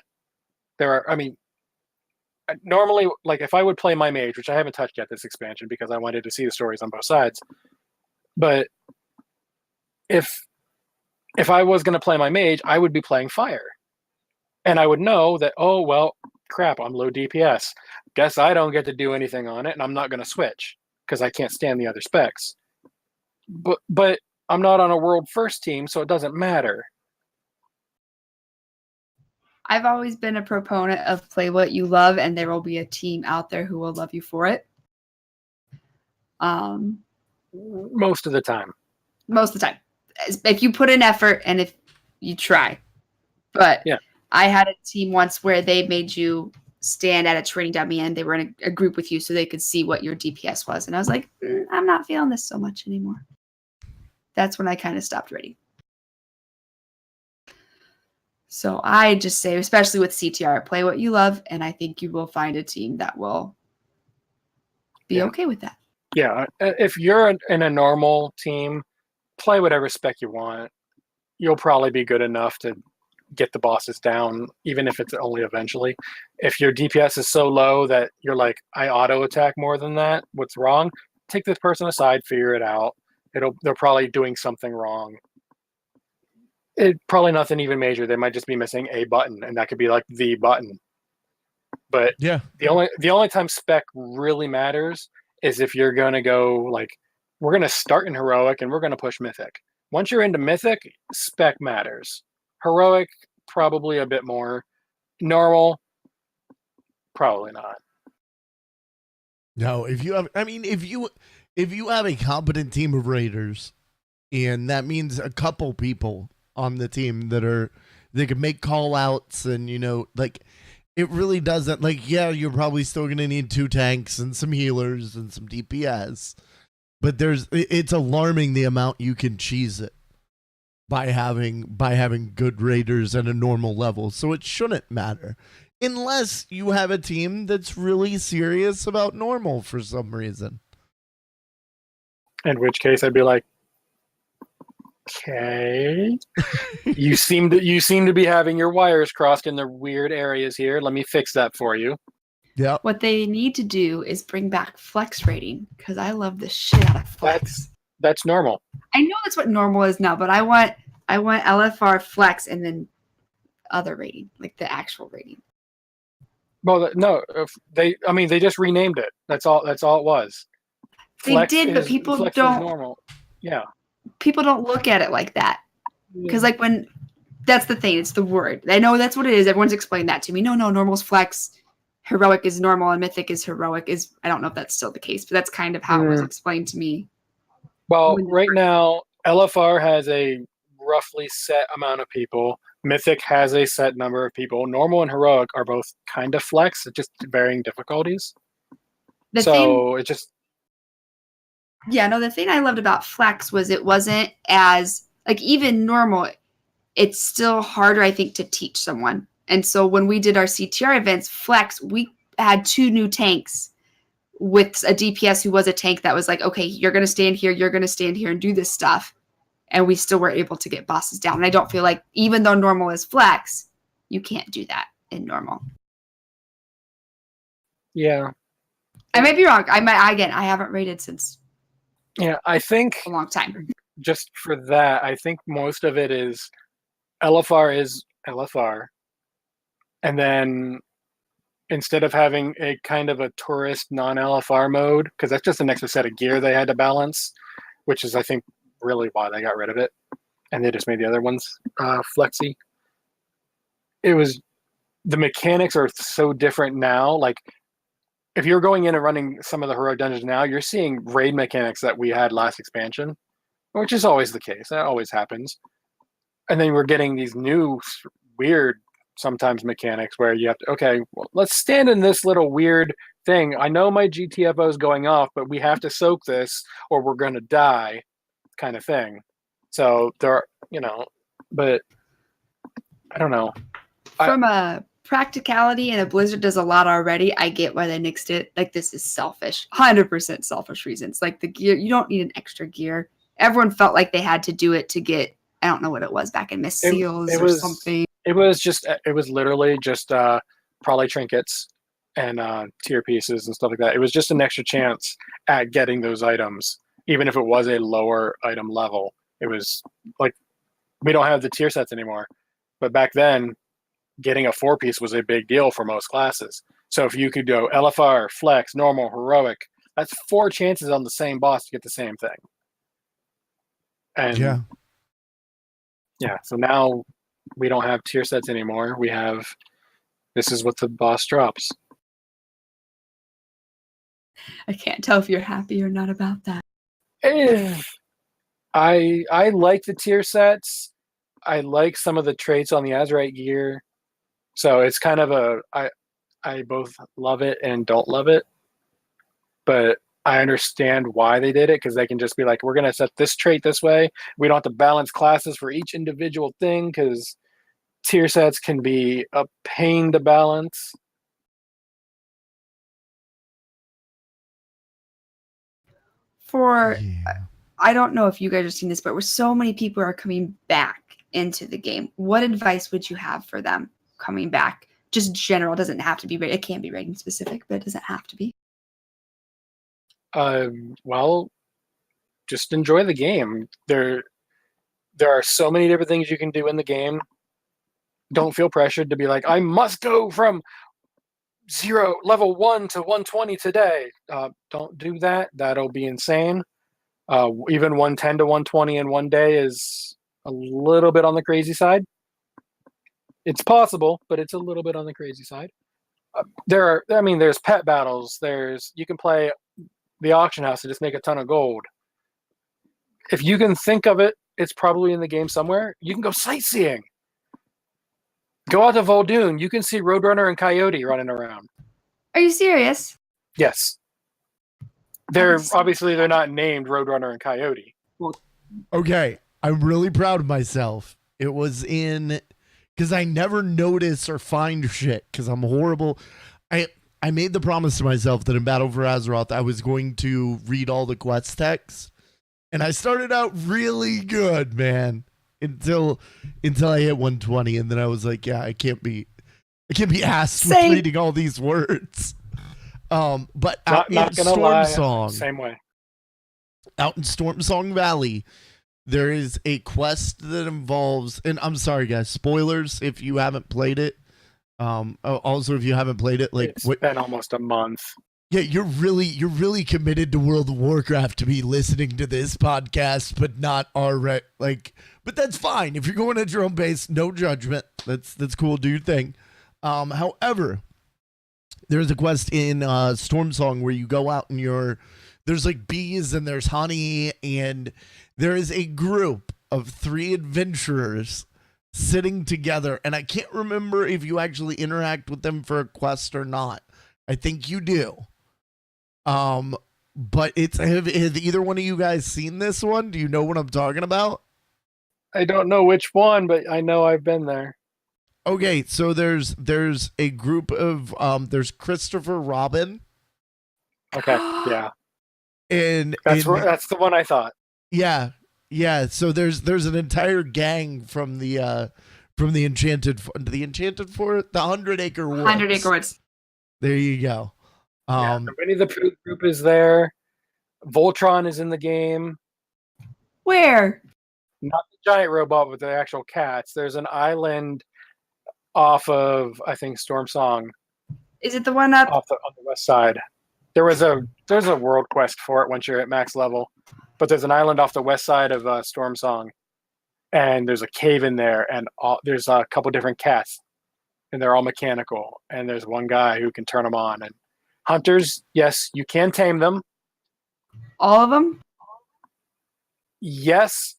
Normally, like if I would play my mage, which I haven't touched yet this expansion because I wanted to see the stories on both sides, but if I was going to play my mage, I would be playing fire, and I would know that, oh well, crap, I'm low DPS. Guess I don't get to do anything on it, and I'm not going to switch because I can't stand the other specs. But I'm not on a world first team, so it doesn't matter. I've always been a proponent of play what you love, and there will be a team out there who will love you for it. Most of the time. Most of the time. If you put in effort and if you try. But yeah. I had a team once where they made you stand at a training dummy and they were in a group with you so they could see what your DPS was. And I was like, I'm not feeling this so much anymore. That's when I kind of stopped raiding. So I just say, especially with CTR, play what you love, and I think you will find a team that will be okay with that. Yeah, if you're in a normal team, play whatever spec you want. You'll probably be good enough to get the bosses down, even if it's only eventually. If your DPS is so low that you're like, I auto attack more than that, what's wrong? Take this person aside, figure it out. They're probably doing something wrong. It probably nothing even major. They might just be missing a button, and that could be like the button. But Yeah, the only time spec really matters is if you're gonna go like, we're gonna start in heroic and we're gonna push mythic. Once you're into mythic, spec matters. Heroic, probably a bit more. Normal, probably not. No, if you have a competent team of raiders, and that means a couple people on the team that can make call outs, and like it really doesn't, like, yeah, you're probably still gonna need 2 tanks and some healers and some DPS, but it's alarming the amount you can cheese it by having good raiders at a normal level. So it shouldn't matter unless you have a team that's really serious about normal for some reason. In which case I'd be like, okay, you seem to be having your wires crossed in the weird areas here. Let me fix that for you. Yeah. What they need to do is bring back flex rating, because I love the shit out of flex. That's normal. I know that's what normal is now, but I want LFR flex and then other rating, like the actual rating. Well, no, they just renamed it. That's all it was. They did, but people Flex don't. Is normal. Yeah. People don't look at it like that, because like when that's the thing, it's the word. I know that's what it is. Everyone's explained that to me. No, normal's flex, heroic is normal, and mythic is heroic. I don't know if that's still the case, but that's kind of how it was explained to me. Well, right now LFR has a roughly set amount of people. Mythic has a set number of people. Normal and heroic are both kind of flex, just varying difficulties. The thing I loved about flex was it wasn't as, like, even normal, it's still harder, I think, to teach someone. And so when we did our CTR events, flex, we had 2 new tanks with a DPS who was a tank that was like, okay, you're going to stand here, you're going to stand here and do this stuff. And we still were able to get bosses down. And I don't feel like, even though normal is flex, you can't do that in normal. Yeah. I might be wrong. I haven't rated since I think a long time. Just for that, I think most of it is LFR is LFR. And then instead of having a kind of a tourist non-LFR mode, because that's just an extra set of gear they had to balance, which is, I think, really why they got rid of it. And they just made the other ones flexy. It was, the mechanics are so different now. Like, if you're going in and running some of the heroic dungeons now, you're seeing raid mechanics that we had last expansion, which is always the case. That always happens. And then we're getting these new weird, sometimes mechanics where you have to, okay, well, let's stand in this little weird thing. I know my GTFO is going off, but we have to soak this or we're going to die. kind of thing. So there are, but I don't know. From a practicality, and a Blizzard does a lot already, I get why they nixed it. Like, this is selfish, 100% selfish reasons. Like, the gear, you don't need an extra gear. Everyone felt like they had to do it to get, I don't know what it was back in Miss Seals or something. It was literally just probably trinkets and tier pieces and stuff like that. It was just an extra chance at getting those items, even if it was a lower item level. It was like, we don't have the tier sets anymore, but back then, getting a 4-piece was a big deal for most classes. So if you could go LFR, Flex, Normal, Heroic, that's 4 chances on the same boss to get the same thing. And yeah, so now we don't have tier sets anymore. We have, this is what the boss drops. I can't tell if you're happy or not about that. I like the tier sets. I like some of the traits on the Azerite gear. So it's kind of I both love it and don't love it. But I understand why they did it, because they can just be like, we're going to set this trait this way. We don't have to balance classes for each individual thing, because tier sets can be a pain to balance. I don't know if you guys have seen this, but where so many people are coming back into the game, what advice would you have for them coming back? Just general, doesn't have to be, it can be rating specific, but it doesn't have to be. Well, just enjoy the game. There are so many different things you can do in the game. Don't feel pressured to be like, I must go from level 1 to 120 today. Don't do that. That'll be insane. Even 110 to 120 in one day is a little bit on the crazy side. It's possible, but it's a little bit on the crazy side. There's pet battles. You can play the auction house to just make a ton of gold. If you can think of it, it's probably in the game somewhere. You can go sightseeing. Go out to Vol'dun. You can see Roadrunner and Coyote running around. Are you serious? Yes. They're not named Roadrunner and Coyote. Okay, I'm really proud of myself. It was because I never notice or find shit because I'm horrible. I made the promise to myself that in Battle for Azeroth I was going to read all the quest texts, and I started out really good, man, until I hit 120, and then I was like, yeah, I can't be asked with reading all these words. But out in Stormsong, same way. Out in Stormsong Valley, there is a quest that involves, and I'm sorry guys, spoilers if you haven't played it. Also, if you haven't played it, It's been almost a month. Yeah, you're really committed to World of Warcraft to be listening to this podcast, but not our but that's fine. If you're going at your own pace, no judgment. That's cool. Do your thing. However, there's a quest in Stormsong where you go out and there's like bees and there's honey, and there is a group of 3 adventurers sitting together, and I can't remember if you actually interact with them for a quest or not. I think you do. But have either one of you guys seen this one? Do you know what I'm talking about? I don't know which one, but I know I've been there. Okay, so there's a group of there's Christopher Robin. Okay, yeah. And that's the one I thought. Yeah. Yeah, so there's an entire gang from the Enchanted Forest, the 100 Acre Woods. 100 Acre Woods. There you go. Winnie the Pooh group is there. Voltron is in the game. Where? Not the giant robot, but the actual cats. There's an island off of, I think, Stormsong. Is it the one up on the west side? There's a world quest for it once you're at max level. But there's an island off the west side of Stormsong, and there's a cave in there, and there's a couple different cats, and they're all mechanical, and there's one guy who can turn them on. And hunters, yes, you can tame them. All of them? Yes,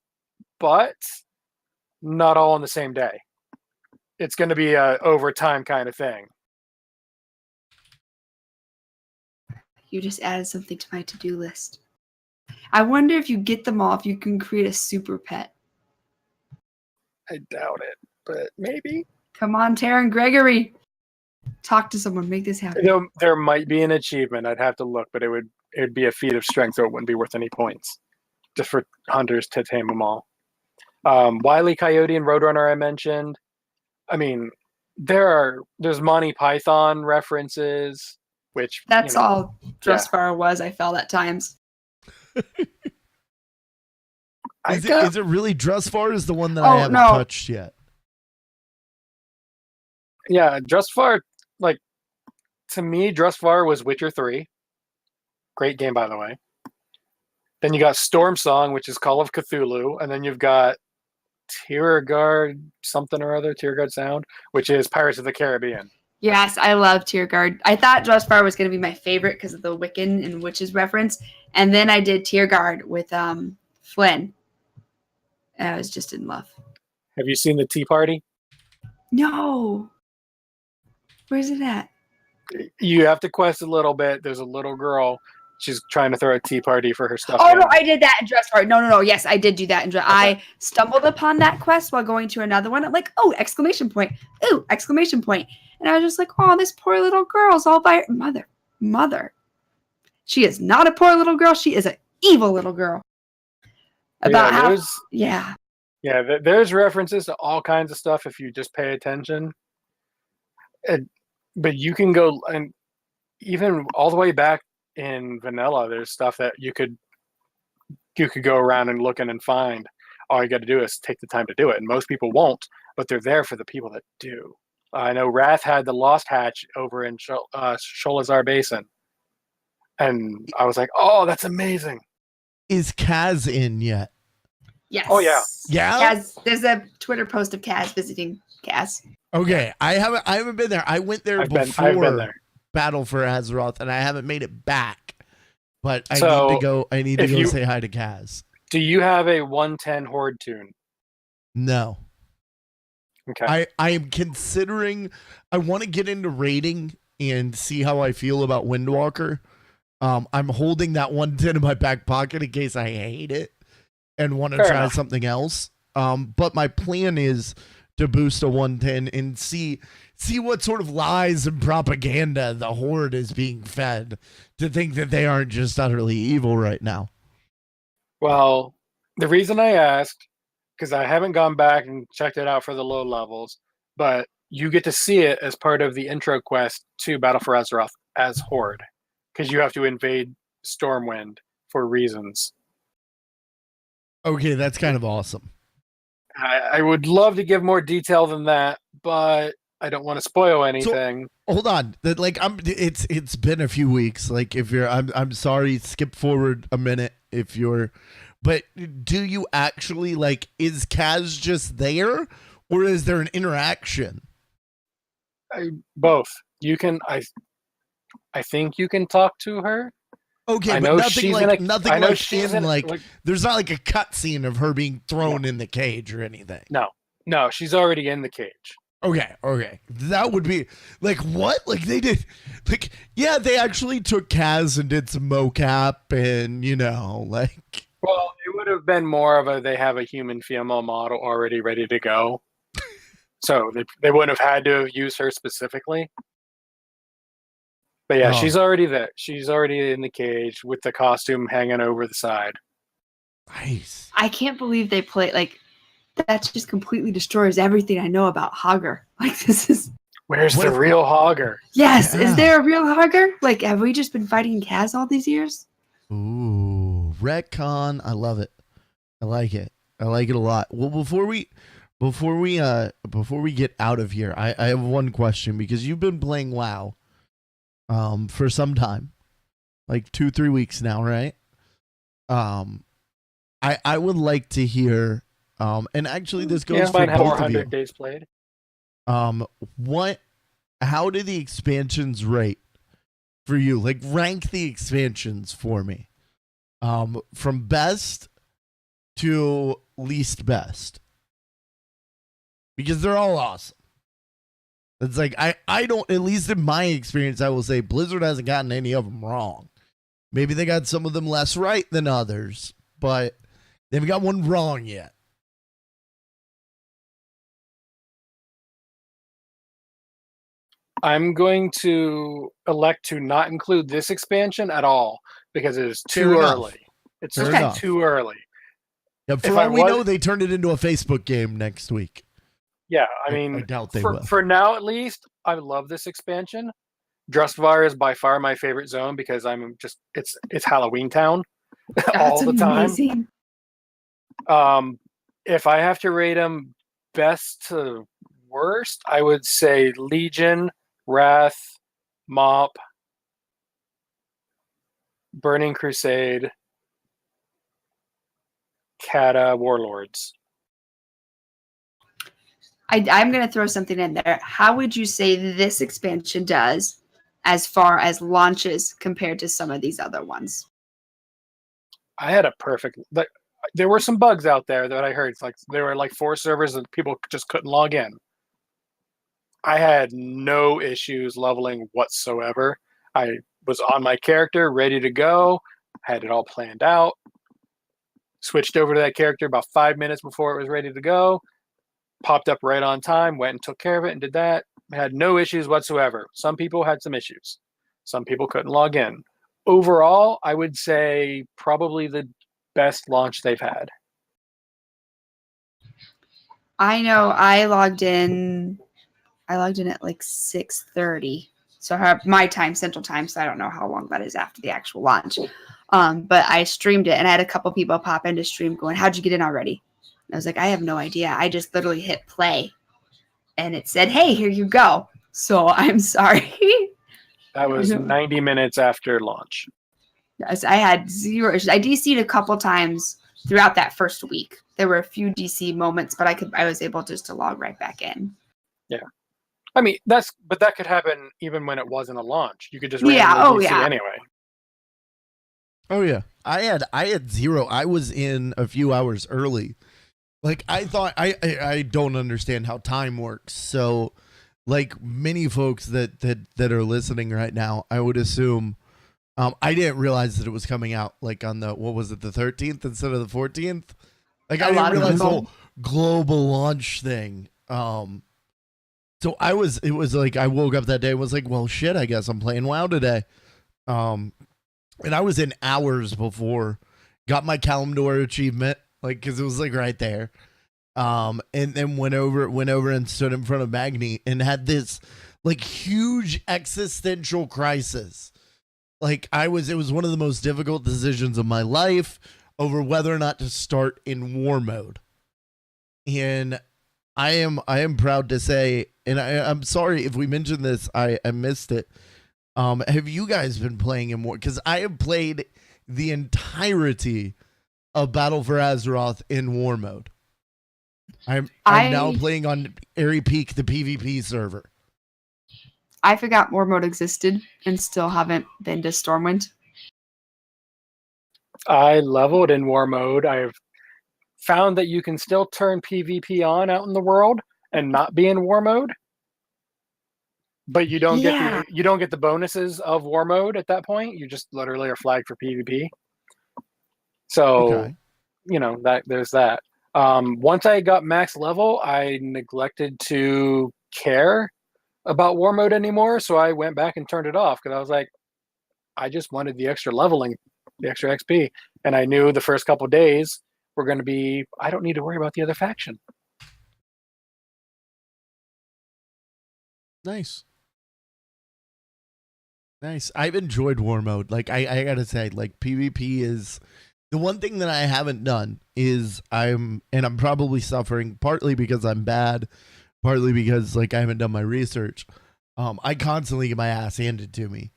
but not all on the same day. It's going to be a overtime kind of thing. You just added something to my to-do list. I wonder if you get them all, if you can create a super pet. I doubt it, but maybe. Come on, Taryn Gregory. Talk to someone. Make this happen. There might be an achievement. I'd have to look, but it'd be a feat of strength, so it wouldn't be worth any points. Just for hunters to tame them all. Wile E. Coyote and Roadrunner I mentioned. I mean, there's Monty Python references, which That's all Drustvar was. I felt at times. Is it really Drustvar is the one that Oh, I haven't no. touched yet? Yeah, Drustvar, like, to me, Drustvar was Witcher 3. Great game, by the way. Then you got Storm Song, which is Call of Cthulhu, and then you've got Tiergard something or other, Tiergard Sound, which is Pirates of the Caribbean. Yes, I love Tiergard. I thought Drustvar was going to be my favorite because of the Wiccan and witches reference, and then I did Tiergard with Flynn. And I was just in love. Have you seen the Tea Party? No. Where's it at? You have to quest a little bit. There's a little girl. She's trying to throw a tea party for her stuff. Oh, no, I did that in Drustvar. No. Yes, I did do that. I stumbled upon that quest while going to another one. I'm like, oh, exclamation point. Ooh, exclamation point. And I was just like, oh, this poor little girl's all by her mother. She is not a poor little girl. She is an evil little girl. Yeah, there's references to all kinds of stuff if you just pay attention. But you can go, and even all the way back in vanilla, there's stuff that you could go around and look in and find. All you got to do is take the time to do it, and most people won't, but they're there for the people that do. I know Wrath had the Lost Hatch over in Sholazar Basin, and I was like, oh, that's amazing. Is Kaz in yet? Yes. Oh, yeah. Yeah? Kaz, there's a Twitter post of Kaz visiting Kaz. Okay, I haven't been there. I went there I've before been there. Battle for Azeroth, and I haven't made it back. But I So, need to go. I need to if go you- say hi to Kaz. Do you have a 110 Horde tune? No, Okay. I am considering. I want to get into raiding and see how I feel about Windwalker. I'm holding that 110 in my back pocket in case I hate it and want to Fair try enough. something else. But my plan is to boost a 110 and see what sort of lies and propaganda the Horde is being fed to think that they aren't just utterly evil right now. Well, the reason I asked, because I haven't gone back and checked it out for the low levels, but you get to see it as part of the intro quest to Battle for Azeroth as Horde, because you have to invade Stormwind for reasons. Okay, that's kind of awesome. I would love to give more detail than that, but I don't want to spoil anything. Hold on. It's been a few weeks. Like if you're I'm sorry, skip forward a minute if you're but do you actually like is Kaz just there or is there an interaction? Both. You can I think you can talk to her. Okay, I but know nothing she's like in a, nothing I know like she's in in like there's not like a cutscene of her being thrown in the cage or anything. No, she's already in the cage. Okay. That would be like what? Like they did like yeah, they actually took Kaz and did some mocap and like Well, it would have been more of they have a human female model already ready to go. So they wouldn't have had to have used her specifically. But yeah, Oh. she's already there. She's already in the cage with the costume hanging over the side. nice. I can't believe they play like that. Just completely destroys everything I know about Hogger. Like this is Where's What the if- real Hogger? yes. Yeah. Is there a real Hogger? Like have we just been fighting Kaz all these years? Ooh, retcon. I love it. I like it. I like it a lot. Well, before we get out of here, I have one question because you've been playing WoW for some time. Like 2-3 weeks now, right? I would like to hear and actually this goes for Mine had both of 400 you. days played. How do the expansions rate for you? Like rank the expansions for me. From best to least best. Because they're all awesome. It's like I don't, at least in my experience, I will say Blizzard hasn't gotten any of them wrong. Maybe they got some of them less right than others, but they haven't got one wrong yet. I'm going to elect to not include this expansion at all because it is Fair too enough. early. It's Fair just enough. too early. Yeah, for If all I we was- know, they turned it into a Facebook game next week. Yeah, I mean, I doubt they will. for now at least, I love this expansion. Drustvar is by far my favorite zone because it's Halloween Town all That's the time. amazing. If I have to rate them best to worst, I would say Legion, Wrath, Mop, Burning Crusade, Kata, Warlords. I'm going to throw something in there. How would you say this expansion does as far as launches compared to some of these other ones? I had a perfect. There were some bugs out there that I heard. It's like there were like 4 servers that people just couldn't log in. I had no issues leveling whatsoever. I was on my character, ready to go, had it all planned out. Switched over to that character about 5 minutes before it was ready to go. Popped up right on time, went and took care of it and did that. Had no issues whatsoever. Some people had some issues. Some people couldn't log in. Overall, I would say probably the best launch they've had. I know I logged in at like 6:30. So my time, Central Time, so I don't know how long that is after the actual launch. But I streamed it and I had a couple people pop into stream going, "How'd you get in already?" And I was like, "I have no idea. I just literally hit play and it said, 'Hey, here you go.' So I'm sorry." That was 90 minutes after launch. Yes, I had 0 issues. I DC'd a couple times throughout that first week. There were a few DC moments, but I was able just to log right back in. I mean, that could happen even when it wasn't a launch. You could just Yeah, randomly DC yeah. anyway. Oh yeah, I had 0. I was in a few hours early. Like I thought, I don't understand how time works. So, like many folks that are listening right now, I would assume, I didn't realize that it was coming out like on the what was it, the 13th instead of the 14th. Like I didn't realize the whole global launch thing. So it was like I woke up that day and was like, well, shit, I guess I'm playing WoW today. And I was in hours before, got my Kalimdor achievement, like, cause it was like right there. And then went over and stood in front of Magni and had this like huge existential crisis. Like it was one of the most difficult decisions of my life over whether or not to start in war mode. And I am proud to say, and I'm sorry if we mentioned this, I missed it. Have you guys been playing in war? Because I have played the entirety of Battle for Azeroth in war mode. I'm now playing on Airy Peak, the PvP server. I forgot war mode existed and still haven't been to Stormwind. I leveled in war mode. I've found that you can still turn PvP on out in the world and not be in war mode. But you don't get the bonuses of war mode at that point. You just literally are flagged for PvP. So, Okay. There's that. Once I got max level, I neglected to care about war mode anymore. So I went back and turned it off because I was like, I just wanted the extra leveling, the extra XP. And I knew the first couple days were going to be, I don't need to worry about the other faction. Nice. I've enjoyed war mode. Like I gotta say, like PvP is the one thing that I haven't done is I'm probably suffering partly because I'm bad, partly because like I haven't done my research. I constantly get my ass handed to me.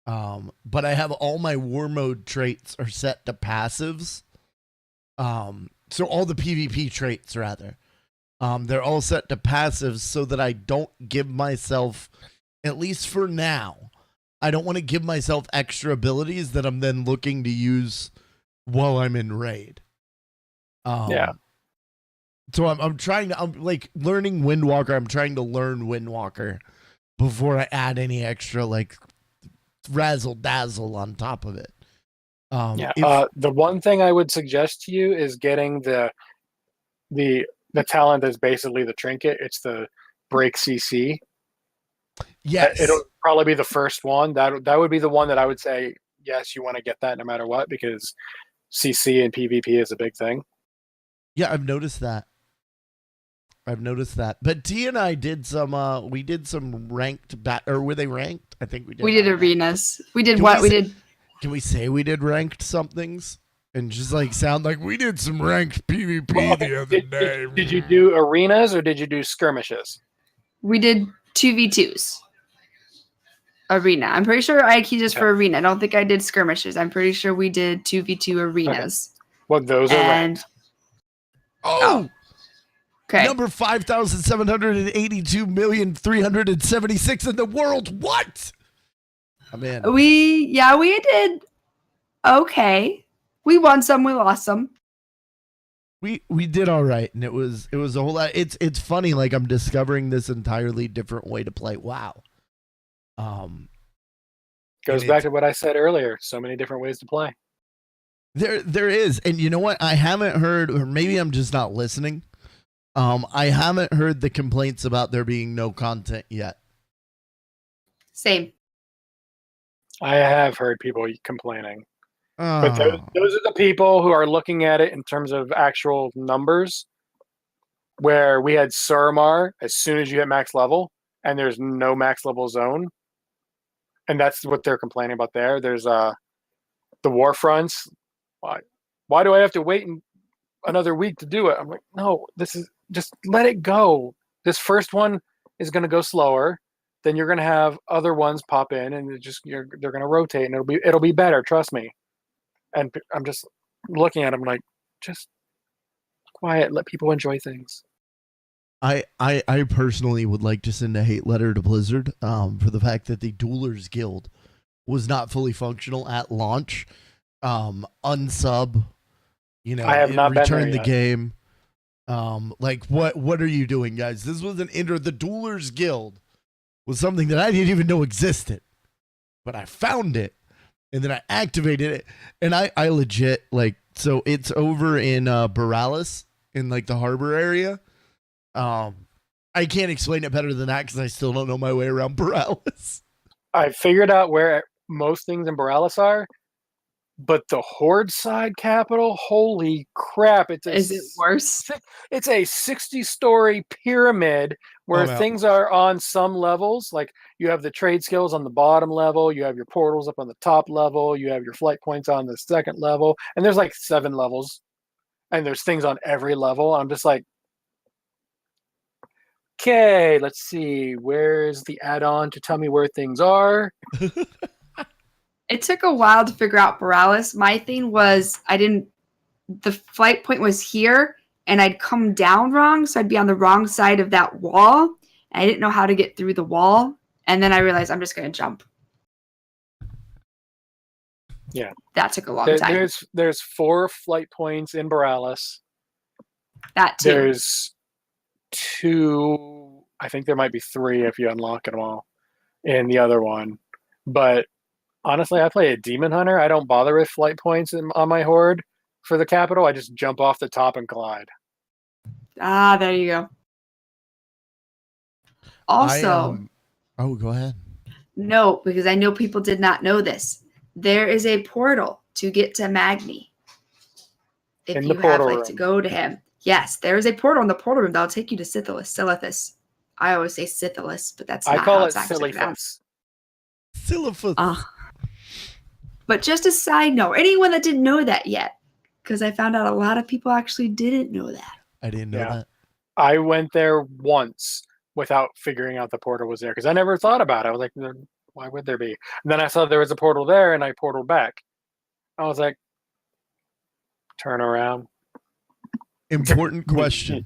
But I have all my war mode traits are set to passives. So all the PvP traits rather. They're all set to passives so that I don't give myself, at least for now, I don't want to give myself extra abilities that I'm then looking to use while I'm in raid. Yeah. So I'm like learning Windwalker. I'm trying to learn Windwalker before I add any extra like razzle dazzle on top of it. The one thing I would suggest to you is getting the talent that's basically the trinket. It's the break CC. Yes. It'll probably be the first one. That would be the one that I would say, yes, you want to get that no matter what, because CC and PvP is a big thing. Yeah, I've noticed that. But T and I did some we did some ranked or were they ranked? I think we did. We did arenas. We did Can we say we did ranked somethings? And just like sound like we did some ranked PvP the other day. Did you do arenas or did you do skirmishes? We did 2v2s. Arena. I'm pretty sure I keyed just for arena. I don't think I did skirmishes. I'm pretty sure we did 2v2 arenas. Okay. Well, those are ranked. Okay. Number 5,782,376 in the world. What? I'm in. We did okay. We won some, we lost some. We did all right, and it was a whole lot. It's funny, like I'm discovering this entirely different way to play WoW. Goes back to what I said earlier. So many different ways to play. There is, and you know what? I haven't heard, or maybe I'm just not listening. I haven't heard the complaints about there being no content yet. Same. I have heard people complaining. But those are the people who are looking at it in terms of actual numbers, where we had Suramar as soon as you hit max level, and there's no max level zone. And that's what they're complaining about there. There's the Warfronts. Why do I have to wait another week to do it? I'm like, no, this is just let it go. This first one is going to go slower. Then you're going to have other ones pop in, and they're going to rotate, and it'll be better. Trust me. And I'm just looking at them like, just quiet. Let people enjoy things. I personally would like to send a hate letter to Blizzard for the fact that the Duelers Guild was not fully functional at launch. Unsub, I have not return the game. Like what are you doing, guys? This was the Duelers Guild was something that I didn't even know existed, but I found it. And then I activated it, and I legit, like, so it's over in Borealis, in, like, the harbor area. I can't explain it better than that because I still don't know my way around Borealis. I figured out where most things in Borealis are, but the Horde side capital, holy crap. Is it worse? It's a 60-story pyramid where things are on some levels. Like, you have the trade skills on the bottom level, you have your portals up on the top level, you have your flight points on the second level, and there's like 7 levels, and there's things on every level. I'm just like, okay, let's see, where's the add-on to tell me where things are? It took a while to figure out Borealis. My thing was the flight point was here, and I'd come down wrong, so I'd be on the wrong side of that wall. And I didn't know how to get through the wall, and then I realized I'm just going to jump. Yeah. That took a long time. There's 4 flight points in Borealis. That too. There's 2, I think there might be 3 if you unlock them all in the other one. But honestly, I play a Demon Hunter. I don't bother with flight points on my Horde for the capital. I just jump off the top and glide. Ah, there you go. Also, go ahead. No, because I know people did not know this. There is a portal to get to Magni. If you have to go to him. Yes, there is a portal in the portal room that'll take you to Silithus. I always say Sithilus, but that's not how it's actually pronounced. Silithus. But just a side note, anyone that didn't know that yet, because I found out a lot of people actually didn't know that. I didn't know that. I went there once without figuring out the portal was there because I never thought about it. I was like, why would there be? And then I saw there was a portal there, and I portaled back. I was like, turn around. Important question.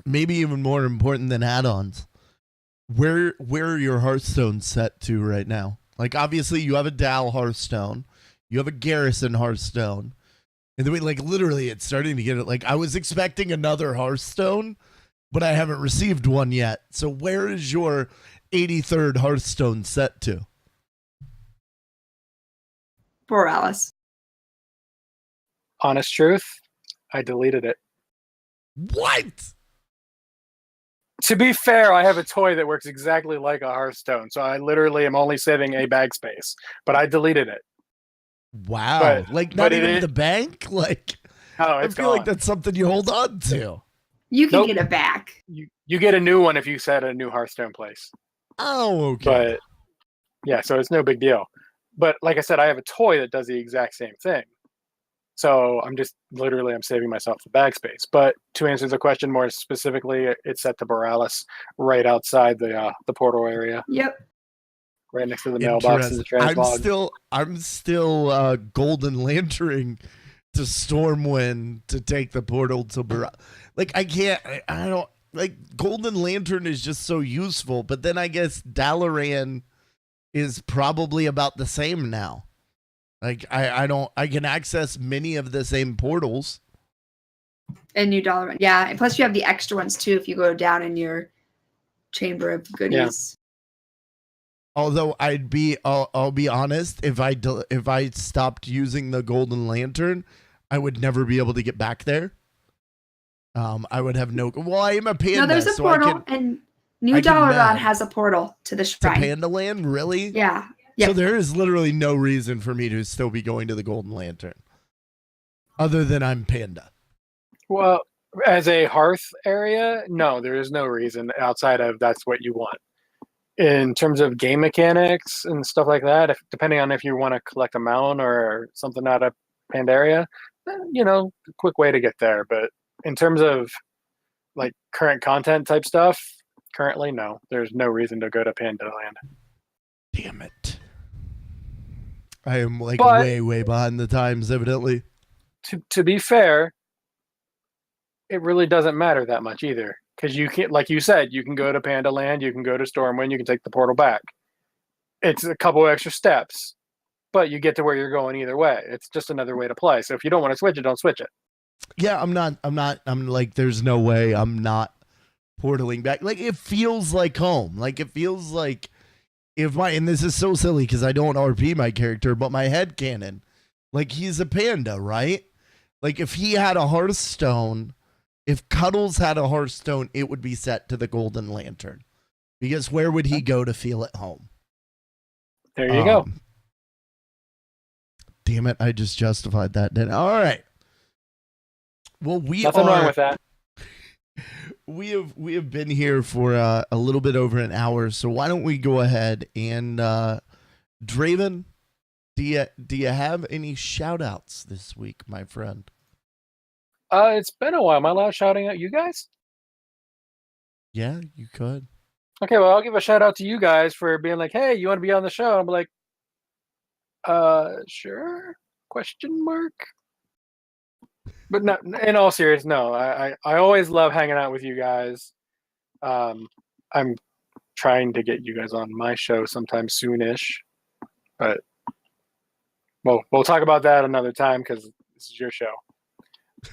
Maybe even more important than add-ons. Where are your Hearthstones set to right now? Like, obviously, you have a Dal Hearthstone. You have a Garrison Hearthstone. And then, like, literally, it's starting to get it. Like, I was expecting another Hearthstone, but I haven't received one yet. So where is your 83rd Hearthstone set to? Borealis. Honest truth, I deleted it. What? To be fair, I have a toy that works exactly like a Hearthstone, so I literally am only saving a bag space. But I deleted it. Wow. But- like, but not it even is- the bank? Like, Oh, I it's feel like gone. that's something you hold on to. You can Nope. get it back. You get a new one if you set a new Hearthstone place. Oh, okay. But yeah, so it's no big deal. But like I said, I have a toy that does the exact same thing. So I'm saving myself the bag space. But to answer the question more specifically, it's set to Borealis, right outside the portal area, Yep. right next to the mailbox and the transmog. I'm still golden lantern to Stormwind to take the portal to like I don't like golden lantern is just so useful, but then I guess Dalaran is probably about the same now. Like I can access many of the same portals. And New Dollar. Yeah. And plus you have the extra ones too if you go down in your chamber of goodies. Although I'll be honest, if I stopped using the golden lantern, I would never be able to get back there. I would have well, I am a panda. No, there's a so portal, and New I can Dalaran map. has a portal to the to shrine. Panda Land, really? Yeah. So Yep. there is literally no reason for me to still be going to the Golden Lantern, other than I'm panda. Well, as a hearth area, no, there is no reason outside of that's what you want. In terms of game mechanics and stuff like that, depending on if you want to collect a mount or something out of Pandaria, a quick way to get there. But in terms of like current content type stuff, currently, no, there's no reason to go to Pandaland. Damn it! I am like But- way behind the times, evidently. To be fair, it really doesn't matter that much either. Because you can, like you said, you can go to Panda Land, you can go to Stormwind, you can take the portal back. It's a couple extra steps, but you get to where you're going either way. It's just another way to play. So if you don't want to switch it, don't switch it. Yeah, I'm like, there's no way I'm not portaling back. Like, it feels like home. Like, it feels like and this is so silly because I don't RP my character, but my headcanon, like, he's a panda, right? Like, if he had a Hearthstone, if Cuddles had a Hearthstone, it would be set to the Golden Lantern. Because where would he go to feel at home? There you go. Damn it, I just justified that. All right. Well, Nothing wrong with that. We have been here for a little bit over an hour, so why don't we go ahead and Draven, do you have any shout outs this week, my friend? It's been a while. Am I allowed shouting at you guys? Yeah, you could. Okay, well, I'll give a shout out to you guys for being like, hey, you want to be on the show? I'm like, sure? Question mark. But no, in all seriousness, no. I always love hanging out with you guys. I'm trying to get you guys on my show sometime soonish, but we'll talk about that another time because this is your show.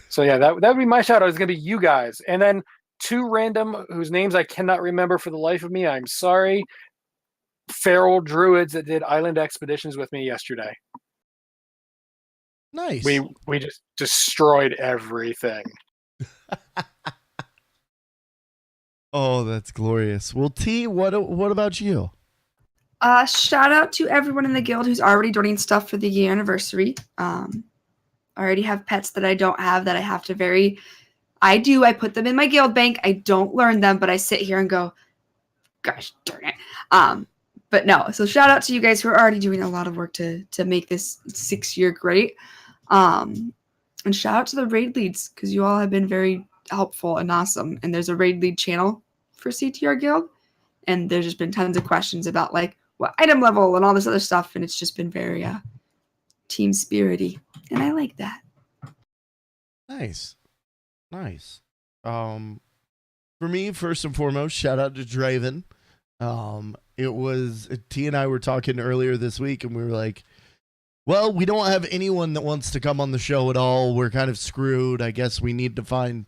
So yeah, that would be my shout out. Is going to be you guys, and then two random whose names I cannot remember for the life of me. I'm sorry. Feral druids that did island expeditions with me yesterday. Nice. We just destroyed everything. Oh, that's glorious. Well, T, what about you? Shout out to everyone in the guild who's already donating stuff for the year anniversary. I already have pets that I don't have that I have to I put them in my guild bank. I don't learn them, but I sit here and go, gosh darn it. But no, so shout out to you guys who are already doing a lot of work to make this 6-year great. And shout out to the raid leads because you all have been very helpful and awesome. And there's a raid lead channel for CTR Guild. And there's just been tons of questions about like what item level and all this other stuff. And it's just been very team spirity. And I like that. Nice. For me, first and foremost, shout out to Draven. It was T and I were talking earlier this week, and we were like, well, we don't have anyone that wants to come on the show at all. We're kind of screwed. I guess we need to find,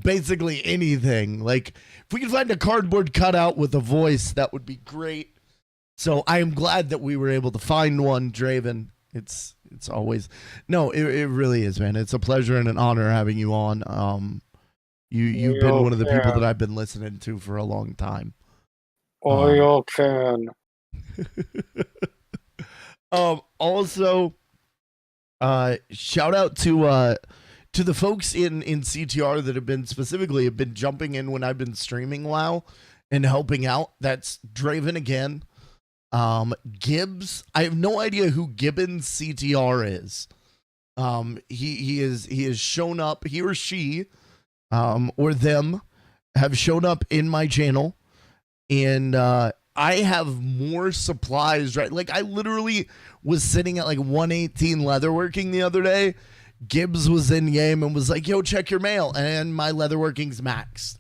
basically anything. Like, if we could find a cardboard cutout with a voice, that would be great. So I am glad that we were able to find one, Draven. It's always it really is, man. It's a pleasure and an honor having you on. You've been one of the people that I've been listening to for a long time. Oil can. Also, shout out to the folks in CTR that have been jumping in when I've been streaming WoW and helping out. That's Draven again. Gibbs, I have no idea who Gibbons CTR is. He has shown up, he or she, or them have shown up in my channel, and I have more supplies, right? Like, I literally was sitting at like 118 leatherworking the other day. Gibbs was in game and was like, yo, check your mail, and my leatherworking's maxed.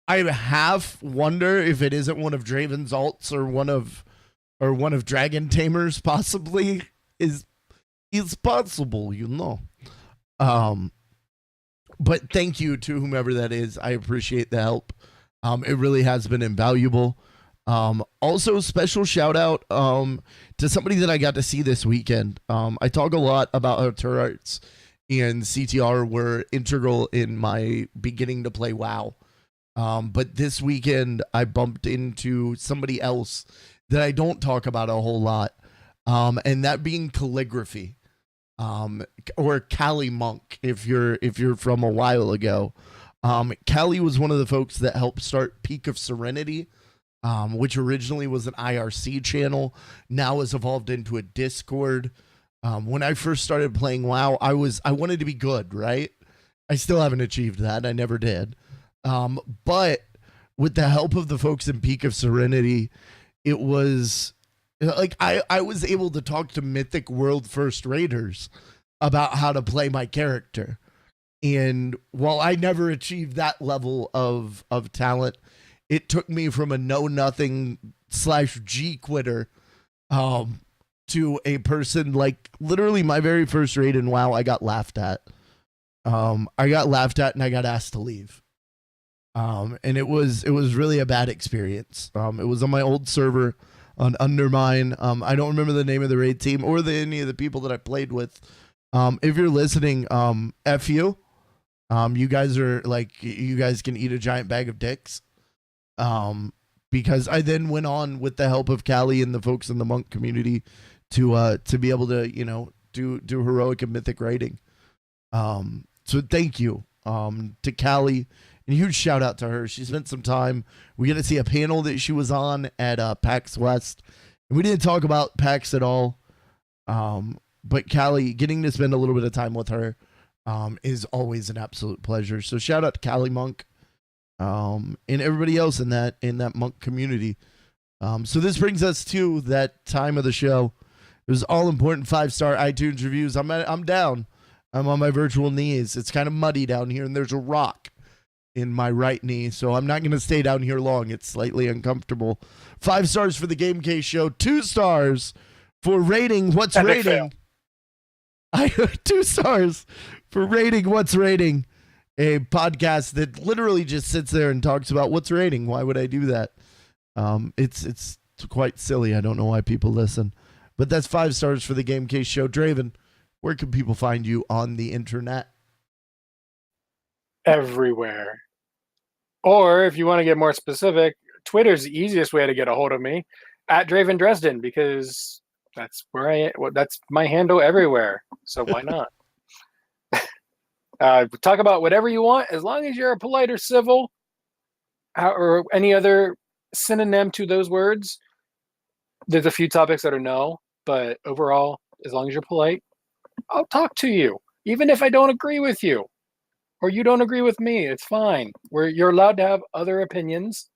I half wonder if it isn't one of Draven's alts or one of Dragon Tamer's possibly is possible, you know. But thank you to whomever that is. I appreciate the help. It really has been invaluable. Also, special shout out to somebody that I got to see this weekend. I talk a lot about how turrets and CTR were integral in my beginning to play WoW. But this weekend, I bumped into somebody else that I don't talk about a whole lot, and that being calligraphy, or Callie Monk, if you're from a while ago. Callie was one of the folks that helped start Peak of Serenity, which originally was an IRC channel, now has evolved into a Discord. When I first started playing WoW, I wanted to be good, right? I still haven't achieved that. I never did. But with the help of the folks in Peak of Serenity, it was like I was able to talk to Mythic World First Raiders about how to play my character. And while I never achieved that level of talent, it took me from a know-nothing / G quitter to a person, like, literally my very first raid in WoW, I got laughed at. I got laughed at and I got asked to leave. And it was really a bad experience. It was on my old server on Undermine. I don't remember the name of the raid team or any of the people that I played with. If you're listening, F you. You guys are like, you guys can eat a giant bag of dicks. Because I then went on with the help of Callie and the folks in the monk community to be able to, you know, do heroic and mythic raiding. So thank you, to Callie. And a huge shout out to her. She spent some time. We got to see a panel that she was on at PAX West. And we didn't talk about PAX at all. But Callie, getting to spend a little bit of time with her is always an absolute pleasure. So shout out to Callie Monk and everybody else in that monk community. So this brings us to that time of the show. It was all important 5-star iTunes reviews. I'm down. I'm on my virtual knees. It's kind of muddy down here, and there's a rock in my right knee, so I'm not going to stay down here long. It's slightly uncomfortable. 5 stars for the Game Case Show. 2 stars for rating What's Rating. 2 stars for rating What's Rating, a podcast that literally just sits there and talks about what's rating. Why would I do that? It's quite silly. I don't know why people listen. But that's 5 stars for the Game Case Show. Draven, where can people find you on the internet? Everywhere. Or if you want to get more specific, Twitter's the easiest way to get a hold of me, at Draven Dresden, because that's that's my handle everywhere. So why not? Talk about whatever you want, as long as you're a polite or civil, or any other synonym to those words. There's a few topics that are no, but overall, as long as you're polite, I'll talk to you, even if I don't agree with you. Or you don't agree with me, it's fine. You're allowed to have other opinions.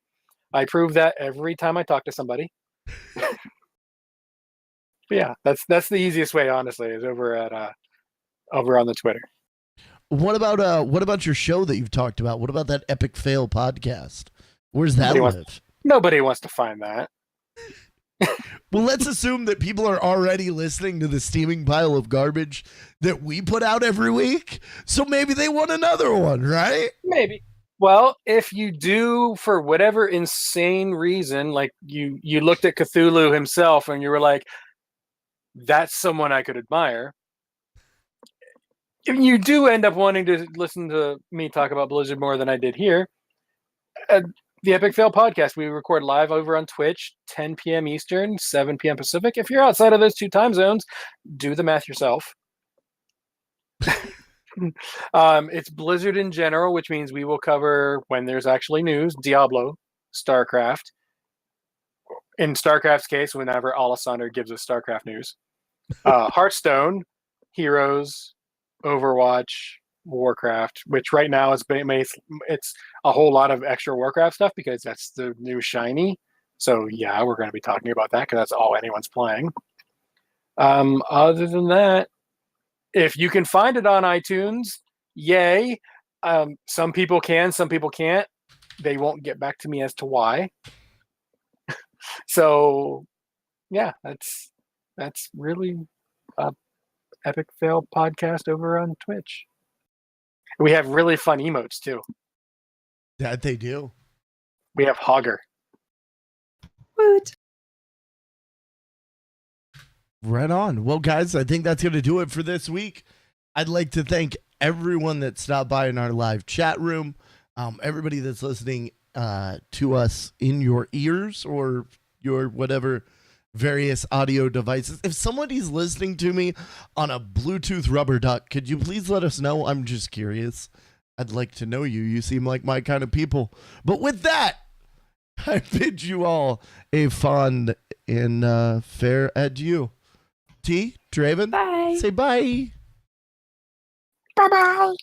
I prove that every time I talk to somebody. But yeah, that's the easiest way, honestly, is over on the Twitter. What about your show that you've talked about? What about that Epic Fail podcast? Where's that live? Nobody wants to find that. Well, let's assume that people are already listening to the steaming pile of garbage that we put out every week. So maybe they want another one, right? Maybe. Well, if you do, for whatever insane reason, like you looked at Cthulhu himself and you were like, that's someone I could admire. If you do end up wanting to listen to me talk about Blizzard more than I did here, the Epic Fail podcast, we record live over on Twitch, 10 p.m. Eastern, 7 p.m. Pacific. If you're outside of those two time zones, do the math yourself. It's Blizzard in general, which means we will cover, when there's actually news, Diablo, StarCraft. In StarCraft's case, whenever Alessandro gives us StarCraft news. Hearthstone, Heroes, Overwatch, Warcraft, which right now it's a whole lot of extra Warcraft stuff because that's the new shiny. So yeah, we're going to be talking about that because that's all anyone's playing. Other than that, if you can find it on iTunes, yay. Some people can, some people can't. They won't get back to me as to why. So yeah, that's really Epic Fail podcast over on Twitch. We have really fun emotes too. That they do. We have Hogger. Woot. Right on. Well, guys, I think that's going to do it for this week. I'd like to thank everyone that stopped by in our live chat room, everybody that's listening to us in your ears or your whatever various audio devices. If somebody's listening to me on a Bluetooth rubber duck, could you please let us know? I'm just curious. I'd like to know you. You seem like my kind of people. But with that, I bid you all a fond and fair adieu. T, Draven, Bye. say bye. Bye-bye.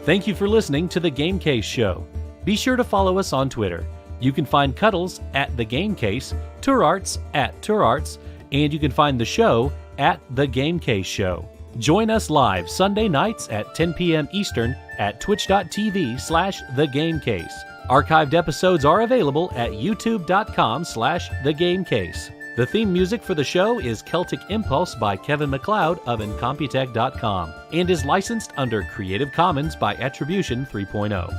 Thank you for listening to The Game Case Show. Be sure to follow us on Twitter. You can find Cuddles at The Game Case, Turarts at Turarts, and you can find the show at The Game Case Show. Join us live Sunday nights at 10 p.m. Eastern at twitch.tv/thegamecase. Archived episodes are available at youtube.com/thegamecase. The theme music for the show is Celtic Impulse by Kevin MacLeod of Incompetech.com and is licensed under Creative Commons by Attribution 3.0.